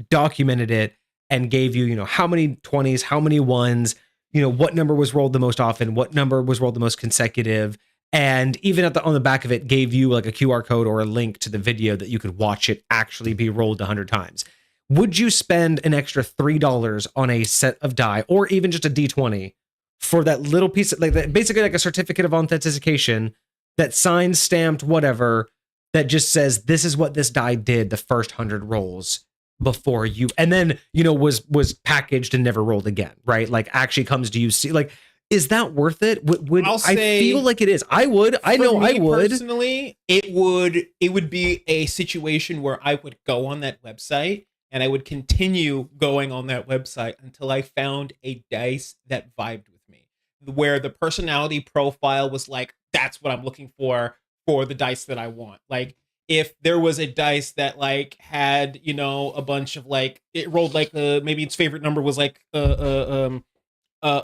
documented it, and gave you, how many 20s, how many ones, what number was rolled the most often, what number was rolled the most consecutive. And even on the back of it gave you like a QR code or a link to the video that you could watch it actually be rolled 100 times. Would you spend an extra $3 on a set of die, or even just a D20, for that little piece of, like that, basically like a certificate of authentication that signed, stamped, whatever, that just says this is what this die did the first 100 rolls before you, and then was packaged and never rolled again, right? Like actually comes to you, see, like, is that worth it? Would I feel like it is? I would. I know I would. Personally, it would be a situation where I would go on that website and I would continue going on that website until I found a dice that vibed with me, where the personality profile was like, that's what I'm looking for the dice that I want. Like if there was a dice that like had, a bunch of like, it rolled like maybe its favorite number was like a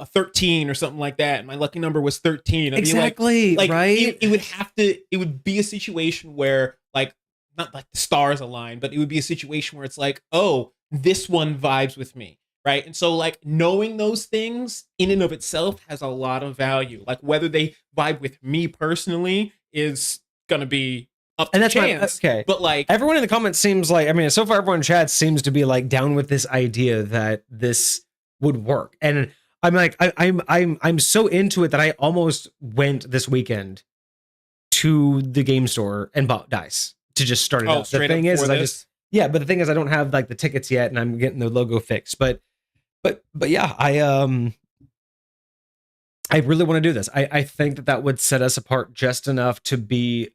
13 or something like that, and my lucky number was 13. Exactly, like right? It would be a situation where like, not like the stars align, but it would be a situation where it's like, oh, this one vibes with me, right? And so like knowing those things in and of itself has a lot of value. Like whether they vibe with me personally is gonna be up to chance. Okay, but like everyone in the comments seems like, I mean, so far everyone in chat seems to be like down with this idea that this would work. And I'm like, I'm so into it that I almost went this weekend to the game store and bought dice to just start it up. The thing is but the thing is I don't have like the tickets yet, and I'm getting the logo fixed. But yeah, I really want to do this. I think that would set us apart just enough to be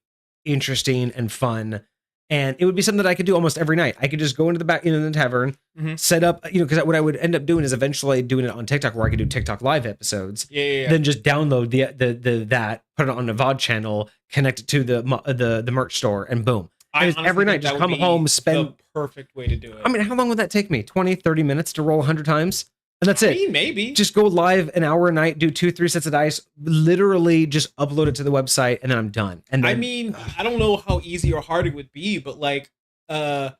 interesting and fun. And it would be something that I could do almost every night. I could just go into the back, the tavern, set up, because what I would end up doing is eventually doing it on TikTok, where I could do TikTok live episodes. Yeah. Then just download that, put it on a VOD channel, connect it to the merch store, and boom. Every night, just come home, spend. The perfect way to do it. I mean, how long would that take me? 20, 30 minutes to roll 100 times? And that's it. Maybe. Just go live an hour a night, do 2-3 sets of dice, literally just upload it to the website, and then I'm done. And then, I don't know how easy or hard it would be, but like, well,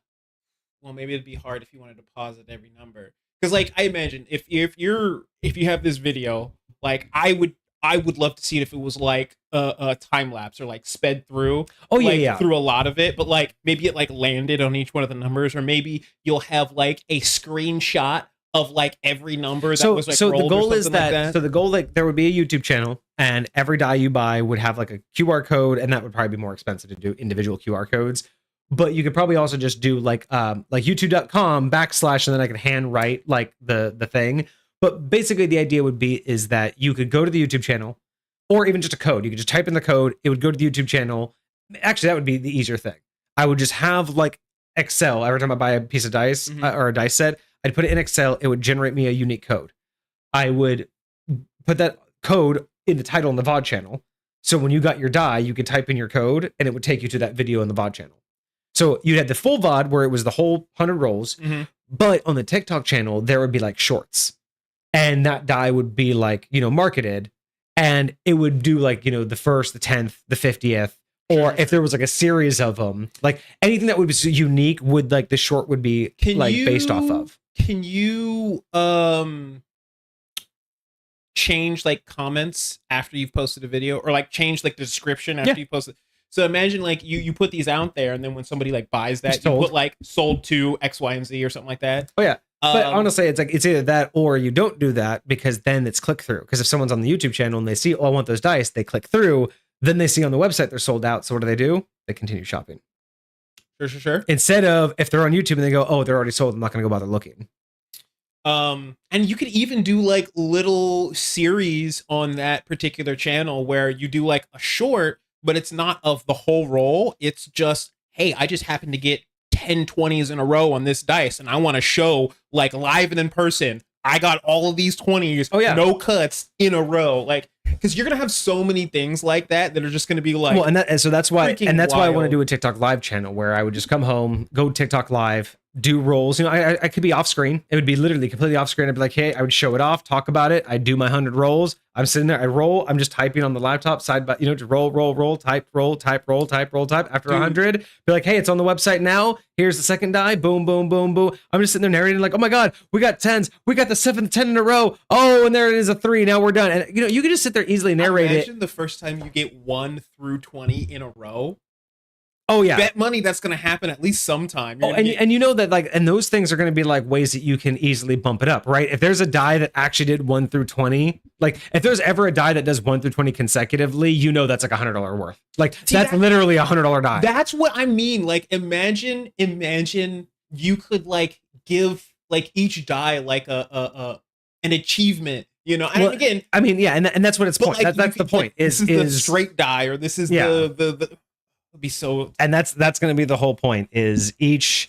maybe it'd be hard if you wanted to pause at every number. Because like, I imagine if you have this video, like I would love to see it if it was like a time lapse or like sped through. Oh yeah, through a lot of it, but like maybe it like landed on each one of the numbers, or maybe you'll have like a screenshot of like every number that was like so rolled. The goal or is that, so the goal, like, there would be a YouTube channel, and every die you buy would have like a QR code, and that would probably be more expensive to do individual QR codes. But you could probably also just do like youtube.com / and then I could hand write like the thing. But basically the idea is that you could go to the YouTube channel, or even just a code. You could just type in the code, it would go to the YouTube channel. Actually, that would be the easier thing. I would just have like Excel every time I buy a piece of dice or a dice set. I'd put it in Excel. It would generate me a unique code. I would put that code in the title in the VOD channel. So when you got your die, you could type in your code and it would take you to that video in the VOD channel. So you had the full VOD where it was the whole 100 rolls. But on the TikTok channel, there would be like shorts. And that die would be like, marketed. And it would do like, the 1st, the 10th, the 50th. Or if there was like a series of them, like anything that would be unique, would like the short would be based off of. Can you change like comments after you've posted a video, or like change like the description after you post it? So imagine like you put these out there, and then when somebody like buys that, you put like sold to X, Y, and Z or something like that. Oh yeah. But honestly, it's either that or you don't do that, because then it's click through. Because if someone's on the YouTube channel and they see, I want those dice, they click through. Then they see on the website they're sold out. So what do? They continue shopping. Sure. Instead of, if they're on YouTube and they go, oh, they're already sold, I'm not going to go bother looking. And you could even do like little series on that particular channel where you do like a short, but it's not of the whole roll. It's just, hey, I just happened to get 10 20s in a row on this dice, and I want to show like live and in person, I got all of these 20s, no cuts in a row. Like, because you're gonna have so many things like that are just gonna be like, well, that's why I want to do a TikTok live channel where I would just come home, go TikTok live, do rolls. I could be off screen. It would be literally completely off screen. I'd be like, hey, I would show it off, talk about it. I'd do my 100 rolls. I'm sitting there, I roll. I'm just typing on the laptop side by, just roll, type. After 100, be like, hey, it's on the website now. Here's the second die. Boom, boom, boom, boom. I'm just sitting there narrating like, oh my God, we got 10s. We got the 7th 10 in a row. Oh, and there it is, a 3. Now we're done. And you can just sit there easily narrate it. Imagine the first time you get 1 through 20 in a row. Oh yeah, bet money that's going to happen at least sometime. And you know that, like, and those things are going to be like ways that you can easily bump it up, right? If there's a die that actually did 1 through 20, like if there's ever a die that does 1 through 20 consecutively, that's like $100 worth. Like, that's literally $100 die. That's what I mean. Like, imagine you could like give like each die like an achievement. And again, I mean, yeah, and that's what it's point. Like, that's the point. Like, is the straight die, or this is the be so, and that's going to be the whole point, is each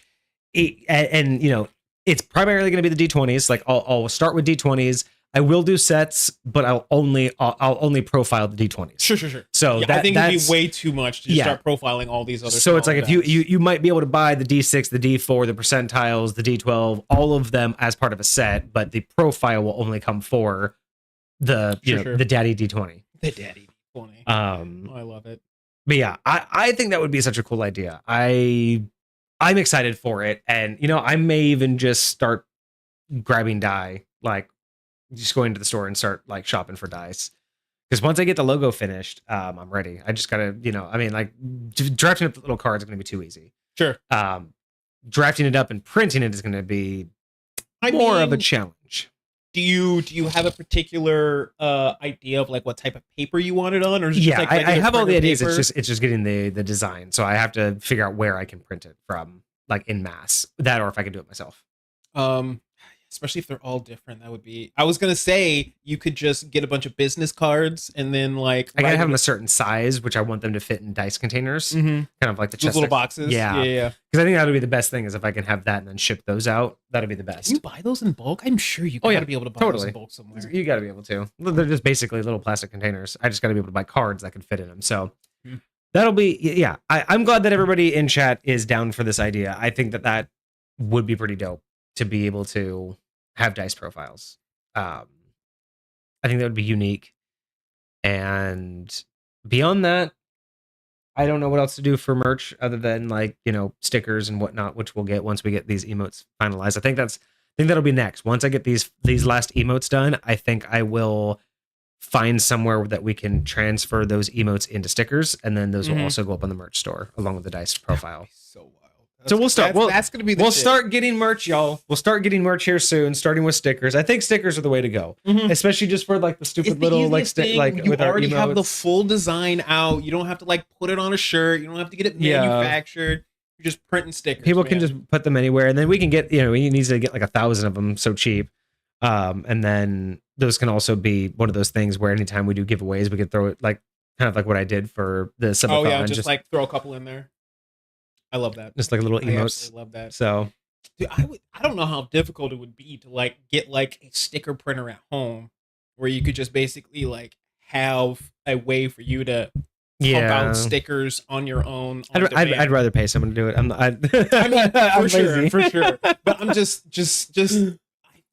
and it's primarily going to be the D20s. Like, I'll start with D20s. I will do sets, but I'll only profile the D20s. Sure. So I think it'd be way too much to start profiling all these other. So it's like, if you might be able to buy the D6, the D4, the percentiles, the D12, all of them as part of a set, but the profile will only come for the the daddy D20. The daddy D20. I love it. But yeah, I think that would be such a cool idea. I'm excited for it. And, I may even just start grabbing die, like just going to the store and start like shopping for dice. Because once I get the logo finished, I'm ready. I just got to, drafting up the little cards is going to be too easy. Sure. Drafting it up and printing it is going to be more of a challenge. Do you have a particular idea of like what type of paper you want it on, or is it just like I have all the ideas. Paper? It's just getting the design. So I have to figure out where I can print it from, like en masse. That, or if I can do it myself. especially if they're all different. That would be. I was gonna say you could just get a bunch of business cards and then like I gotta have them a certain size, which I want them to fit in dice containers, kind of like the those little boxes. Yeah, yeah. Because I think that would be the best thing is if I can have that and then ship those out. That'd be the best. Can you buy those in bulk? I'm sure you gotta be able to buy those in bulk somewhere. You gotta be able to. They're just basically little plastic containers. I just gotta be able to buy cards that can fit in them. So that'll be, yeah. I'm glad that everybody in chat is down for this idea. I think that would be pretty dope to be able to have dice profiles. I think that would be unique. And beyond that, I don't know what else to do for merch other than like, stickers and whatnot, which we'll get once we get these emotes finalized. I think that'll be next. Once I get these last emotes done, I think I will find somewhere that we can transfer those emotes into stickers, and then those will also go up on the merch store along with the dice profile. So wild. So we'll start. That's gonna be. We'll start getting merch, y'all. We'll start getting merch here soon, starting with stickers. I think stickers are the way to go, especially just for like the stupid little you with already our have the full design out. You don't have to like put it on a shirt. You don't have to get it manufactured. You're just printing stickers. People can just put them anywhere, and then we can get. We need to get like 1,000 of them, so cheap. And then those can also be one of those things where anytime we do giveaways, we could throw it like kind of like what I did for the subathon. Oh yeah, just like throw a couple in there. I love that. Just like a little emotes. I love that. So, dude, I don't know how difficult it would be to like get like a sticker printer at home where you could just basically like have a way for you to pump out stickers on your own. I'd rather pay someone to do it. I mean, for sure. But I'm just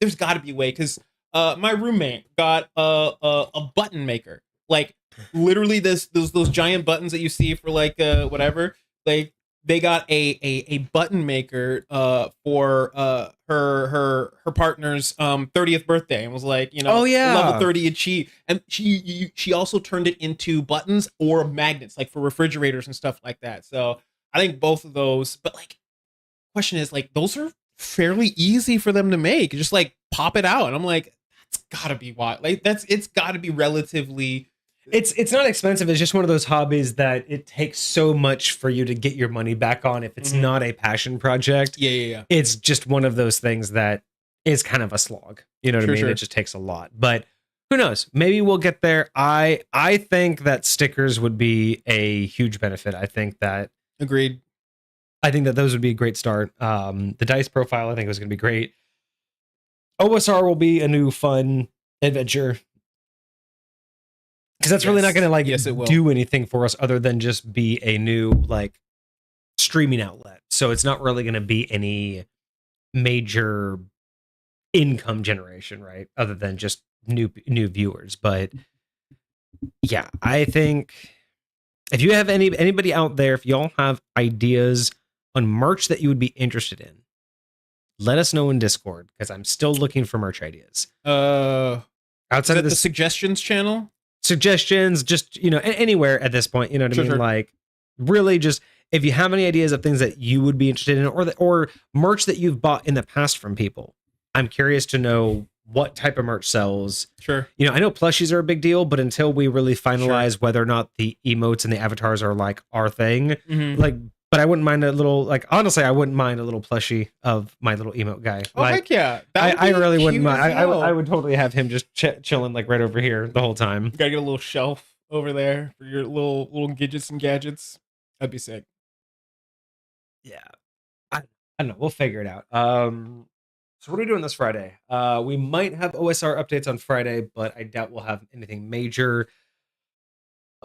there's got to be a way because my roommate got a button maker, like literally those giant buttons that you see for like whatever. Like they got a button maker for her partner's 30th birthday, and was like, level 30 achieved. And she also turned it into buttons or magnets, like for refrigerators and stuff like that. So I think both of those. But like, question is like those are fairly easy for them to make. Just like pop it out, and I'm like, that's gotta be wild. Like it's gotta be relatively. It's not expensive. It's just one of those hobbies that it takes so much for you to get your money back on if it's not a passion project. Yeah. It's just one of those things that is kind of a slog. You know what I mean? Sure. It just takes a lot. But who knows? Maybe we'll get there. I think that stickers would be a huge benefit. I think that agreed. I think that those would be a great start. The dice profile, I think, was going to be great. OSR will be a new fun adventure. Because that's really not going to like do anything for us other than just be a new like streaming outlet. So it's not really going to be any major income generation, right? Other than just new viewers. But yeah, I think if you have anybody out there, if y'all have ideas on merch that you would be interested in, let us know in Discord because I'm still looking for merch ideas. Outside of the suggestions channel. Suggestions, just anywhere at this point, you know what I mean? Sure. Like really just if you have any ideas of things that you would be interested in or merch that you've bought in the past from people, I'm curious to know what type of merch sells. Sure. I know plushies are a big deal, but until we really finalize whether or not the emotes and the avatars are like our thing, but I wouldn't mind a little, like, honestly, I wouldn't mind a little plushie of my little emote guy. Oh, like, heck yeah. I really wouldn't mind. I would totally have him just chilling like right over here the whole time. You gotta get a little shelf over there for your little gadgets and gadgets. That'd be sick. Yeah. I don't know. We'll figure it out. So what are we doing this Friday? We might have OSR updates on Friday, but I doubt we'll have anything major.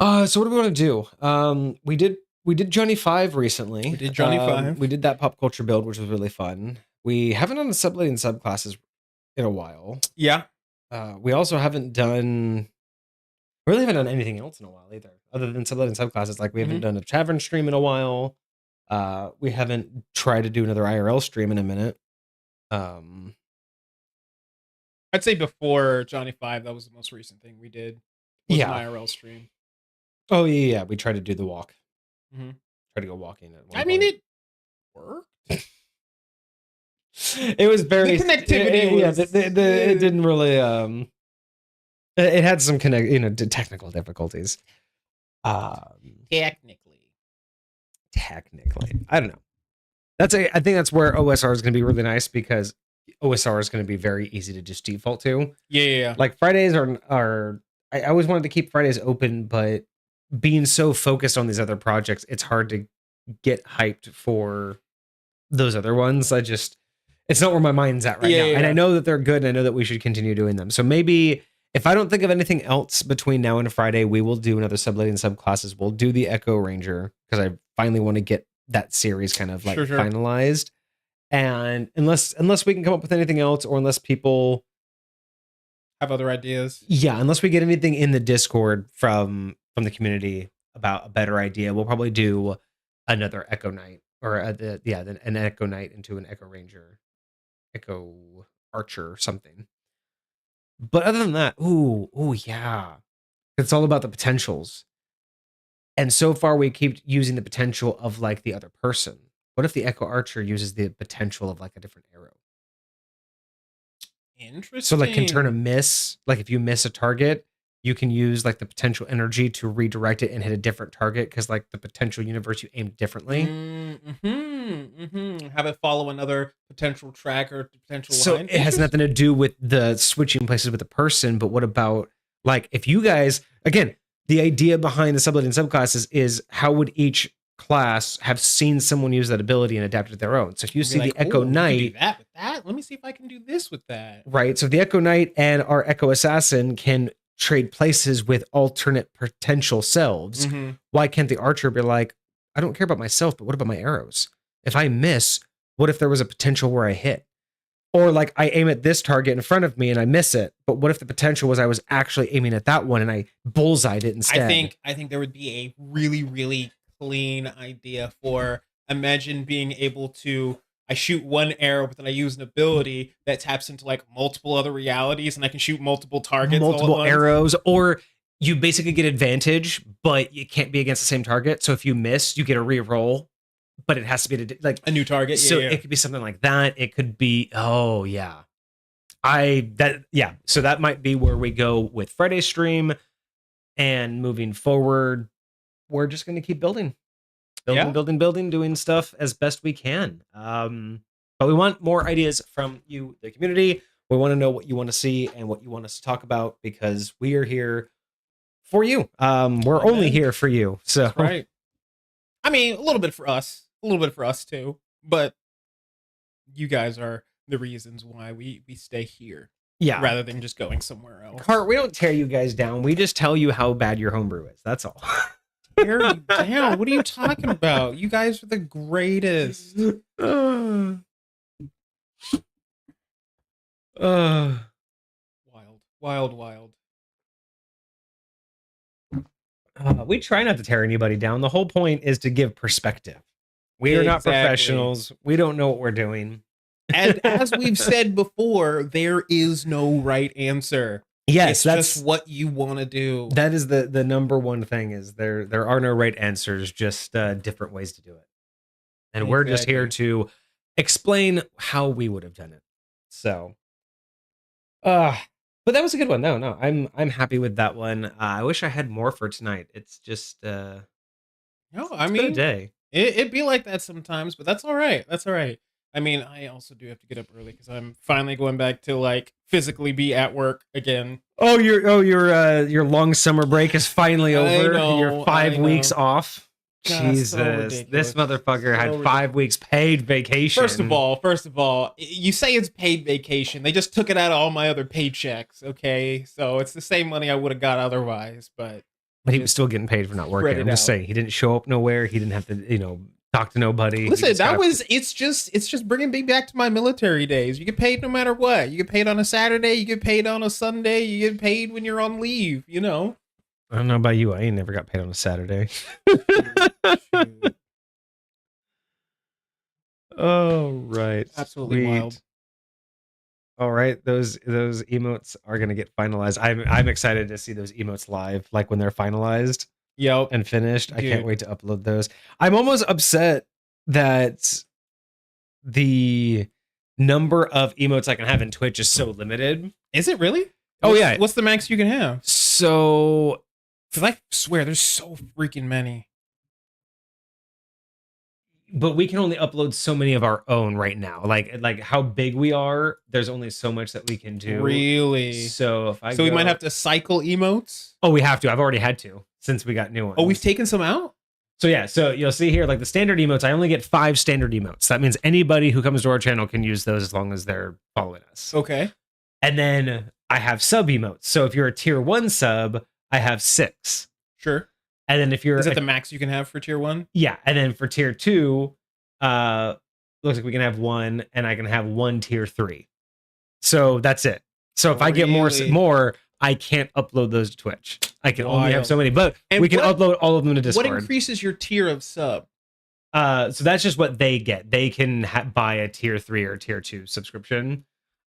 So what do we want to do? We did Johnny 5 recently. We did Johnny 5. We did that pop culture build, which was really fun. We haven't done the subletting subclasses in a while. Yeah. We also haven't done anything else in a while either, other than subletting subclasses. Like we haven't done a tavern stream in a while. We haven't tried to do another IRL stream in a minute. I'd say before Johnny 5, that was the most recent thing we did. An IRL stream. Oh yeah. We tried to do the walk. Try to go walking at one point. It worked. It was very the connectivity. It didn't really. It had some technical difficulties. Technically, I don't know. I think that's where OSR is going to be really nice because OSR is going to be very easy to just default to. Yeah. Like Fridays are I always wanted to keep Fridays open, but being so focused on these other projects, it's hard to get hyped for those other ones. It's not where my mind's at right now. And I know that they're good, and I know that we should continue doing them. So maybe if I don't think of anything else between now and Friday, we will do another Sublady and subclasses. We'll do the Echo Ranger because I finally want to get that series kind of like finalized. And unless we can come up with anything else, or unless people have other ideas, unless we get anything in the Discord from the community about a better idea, we'll probably do another Echo Knight, or an Echo Knight into an Echo Ranger, Echo Archer or something. But other than that, it's all about the potentials. And so far, we keep using the potential of like the other person. What if the Echo Archer uses the potential of like a different arrow? Interesting. So like can turn a miss. Like if you miss a target, you can use like the potential energy to redirect it and hit a different target, because like the potential universe you aimed differently. Have it follow another potential track or potential line. So it has nothing to do with the switching places with the person, but what about like if you guys, again, the idea behind the Sublady and subclasses is how would each class have seen someone use that ability and adapted their own. So if you see like, the Echo Knight, do that with that. Let me see if I can do this with that. Right. So the Echo Knight and our Echo Assassin can trade places with alternate potential selves. Why can't the Archer be like, I don't care about myself, but what about my arrows? If I miss, what if there was a potential where I hit? Or like I aim at this target in front of me and I miss it, but what if the potential was I was actually aiming at that one and I bullseyed it instead? I think there would be a really, really clean idea for, imagine being able to, I shoot one arrow, but then I use an ability that taps into like multiple other realities, and I can shoot multiple targets, multiple arrows, or you basically get advantage, but it can't be against the same target. So if you miss, you get a re-roll, but it has to be like a new target. So it could be something like that. It could be, so that might be where we go with Friday's stream, and moving forward, we're just going to keep building, doing stuff as best we can. But we want more ideas from you, the community. We want to know what you want to see and what you want us to talk about, because we are here for you. We're only here for you. So that's right. I mean, a little bit for us too, but you guys are the reasons why we stay here. Yeah. Rather than just going somewhere else. Cart, we don't tear you guys down. We just tell you how bad your homebrew is. That's all. Tear you down? What are you talking about? You guys are the greatest. Wild. We try not to tear anybody down. The whole point is to give perspective. We are not professionals. We don't know what we're doing. And as we've said before, there is no right answer. Yes, that's just what you want to do. That is the number one thing, is there are no right answers, just different ways to do it. And we're just here to explain how we would have done it. So, but that was a good one. No, I'm happy with that one. I wish I had more for tonight. It's just I mean, a day. It'd be like that sometimes, but that's all right. I mean, I also do have to get up early because I'm finally going back to like physically be at work again. Your long summer break is finally over. You're 5 weeks off. God, Jesus, so this motherfucker had 5 weeks paid vacation. First of all, you say it's paid vacation. They just took it out of all my other paychecks. Okay, so it's the same money I would have got otherwise, but he was still getting paid for not working. I'm just saying, he didn't show up nowhere. He didn't have to, talk to nobody. Listen, it's just bringing me back to my military days. You get paid no matter what. You get paid on a Saturday, you get paid on a Sunday, you get paid when you're on leave, I don't know about you. I ain't never got paid on a Saturday. Oh, right. Absolutely wild. All right, those emotes are going to get finalized. I'm excited to see those emotes live, like when they're finalized. Yep. And finished. Dude. I can't wait to upload those. I'm almost upset that the number of emotes I can have in Twitch is so limited. Is it really? Yeah. What's the max you can have? So, because I swear there's so freaking many. but we can only upload so many of our own right now. Like how big we are, there's only so much that we can do. Really? So if I we might have to cycle emotes. Oh, we have to. I've already had to since we got new ones. Oh, we've taken some out? So yeah, so you'll see here, like the standard emotes, I only get 5 standard emotes. That means anybody who comes to our channel can use those as long as they're following us. Okay. And then I have sub emotes. So if you're a tier 1 sub, I have 6. Sure. And then if you're... Is that the max you can have for tier 1? Yeah. And then for tier 2, looks like we can have 1, and I can have 1 tier 3. So that's it. So if I get more, I can't upload those to Twitch. I can only have so many, but we can upload all of them to Discord. What increases your tier of sub? So that's just what they get. They can buy a tier 3 or tier 2 subscription.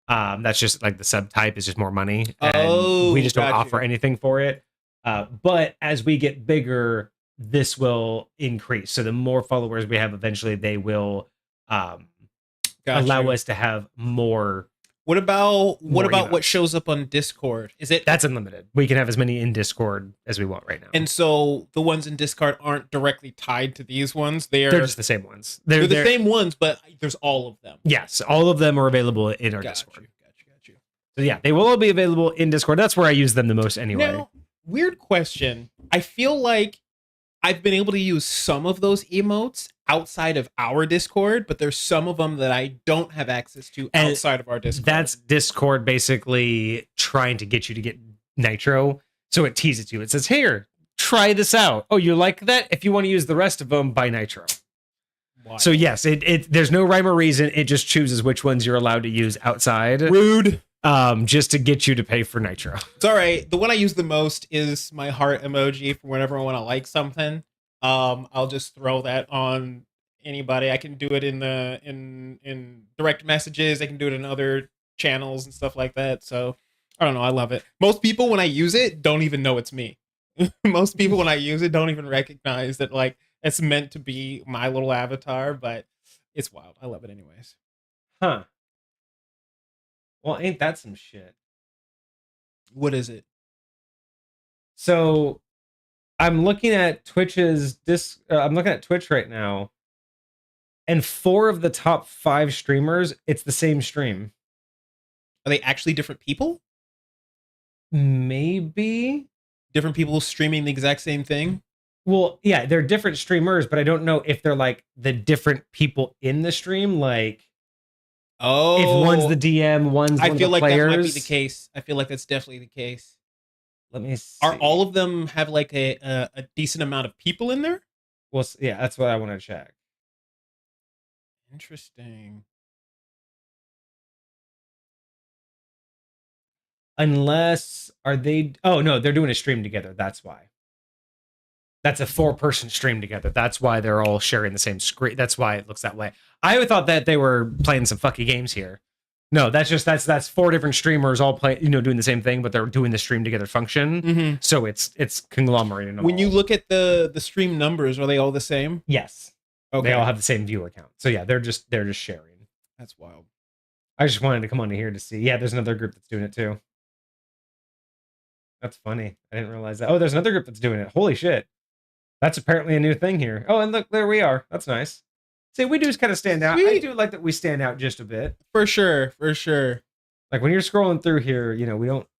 That's just like the subtype is just more money. And we just don't offer anything for it. But as we get bigger, this will increase. So the more followers we have, eventually they will allow us to have more. What about what shows up on Discord? That's unlimited. We can have as many in Discord as we want right now. And so the ones in Discord aren't directly tied to these ones. They're just the same ones. They're the same ones, but there's all of them. Yes, all of them are available in our Discord. Got you. So yeah, they will all be available in Discord. That's where I use them the most anyway. Now, weird question. I feel like I've been able to use some of those emotes outside of our Discord, but there's some of them that I don't have access to outside of our Discord. That's Discord basically trying to get you to get Nitro. So it teases you. It says, here, try this out. Oh, you like that? If you want to use the rest of them, buy Nitro. Wow. So yes, there's no rhyme or reason. It just chooses which ones you're allowed to use outside. Rude. Just to get you to pay for Nitro. It's all right. The one I use the most is my heart emoji for whenever I want to like something. I'll just throw that on anybody. I can do it in direct messages. I can do it in other channels and stuff like that. So I don't know. I love it. Most people when I use it don't even know it's me. Most people when I use it don't even recognize that like it's meant to be my little avatar, but it's wild. I love it anyways. Huh. Well, ain't that some shit? What is it? So, I'm looking at Twitch's I'm looking at Twitch right now, and 4 of the top 5 streamers, it's the same stream. Are they actually different people? Maybe different people streaming the exact same thing. Well, yeah, they're different streamers, but I don't know if they're like the different people in the stream, like. Oh, if one's the DM, one's one of the players. I feel like that might be the case. I feel like that's definitely the case. Let me see. Are all of them have like a decent amount of people in there? Well, yeah, that's what I want to check. Interesting. Unless, are they... Oh, no, they're doing a stream together. That's why. That's a 4-person stream together. That's why they're all sharing the same screen. That's why it looks that way. I thought that they were playing some fucky games here. No, that's 4 different streamers all playing, doing the same thing, but they're doing the stream together function. Mm-hmm. So it's conglomerating. When you look at the stream numbers, are they all the same? Yes. Okay. They all have the same viewer count. So yeah, they're just sharing. That's wild. I just wanted to come on to here to see. Yeah, there's another group that's doing it too. That's funny. I didn't realize that. Oh, there's another group that's doing it. Holy shit. That's apparently a new thing here. Oh, and look, there we are. That's nice. See, we do just kind of stand out. I do like that we stand out just a bit. For sure. Like when you're scrolling through here,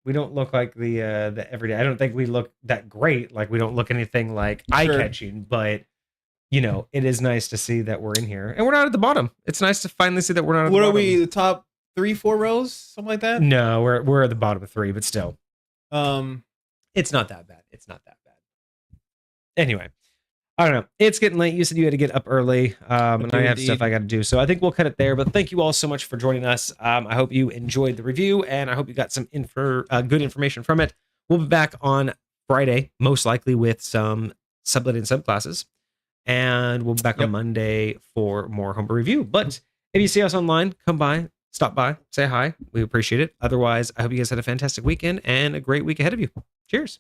we don't look like the everyday. I don't think we look that great. Like we don't look anything like eye-catching, but it is nice to see that we're in here. And we're not at the bottom. It's nice to finally see that we're not at the bottom. What are we, the top 3-4 rows? Something like that? No, we're at the bottom of 3, but still. It's not that bad. Anyway, I don't know. It's getting late. You said you had to get up early, and I have stuff I got to do. So I think we'll cut it there. But thank you all so much for joining us. I hope you enjoyed the review, and I hope you got some good information from it. We'll be back on Friday, most likely with some subletting subclasses, and we'll be back on Monday for more homebrew review. But if you see us online, come by, stop by, say hi. We appreciate it. Otherwise, I hope you guys had a fantastic weekend and a great week ahead of you. Cheers.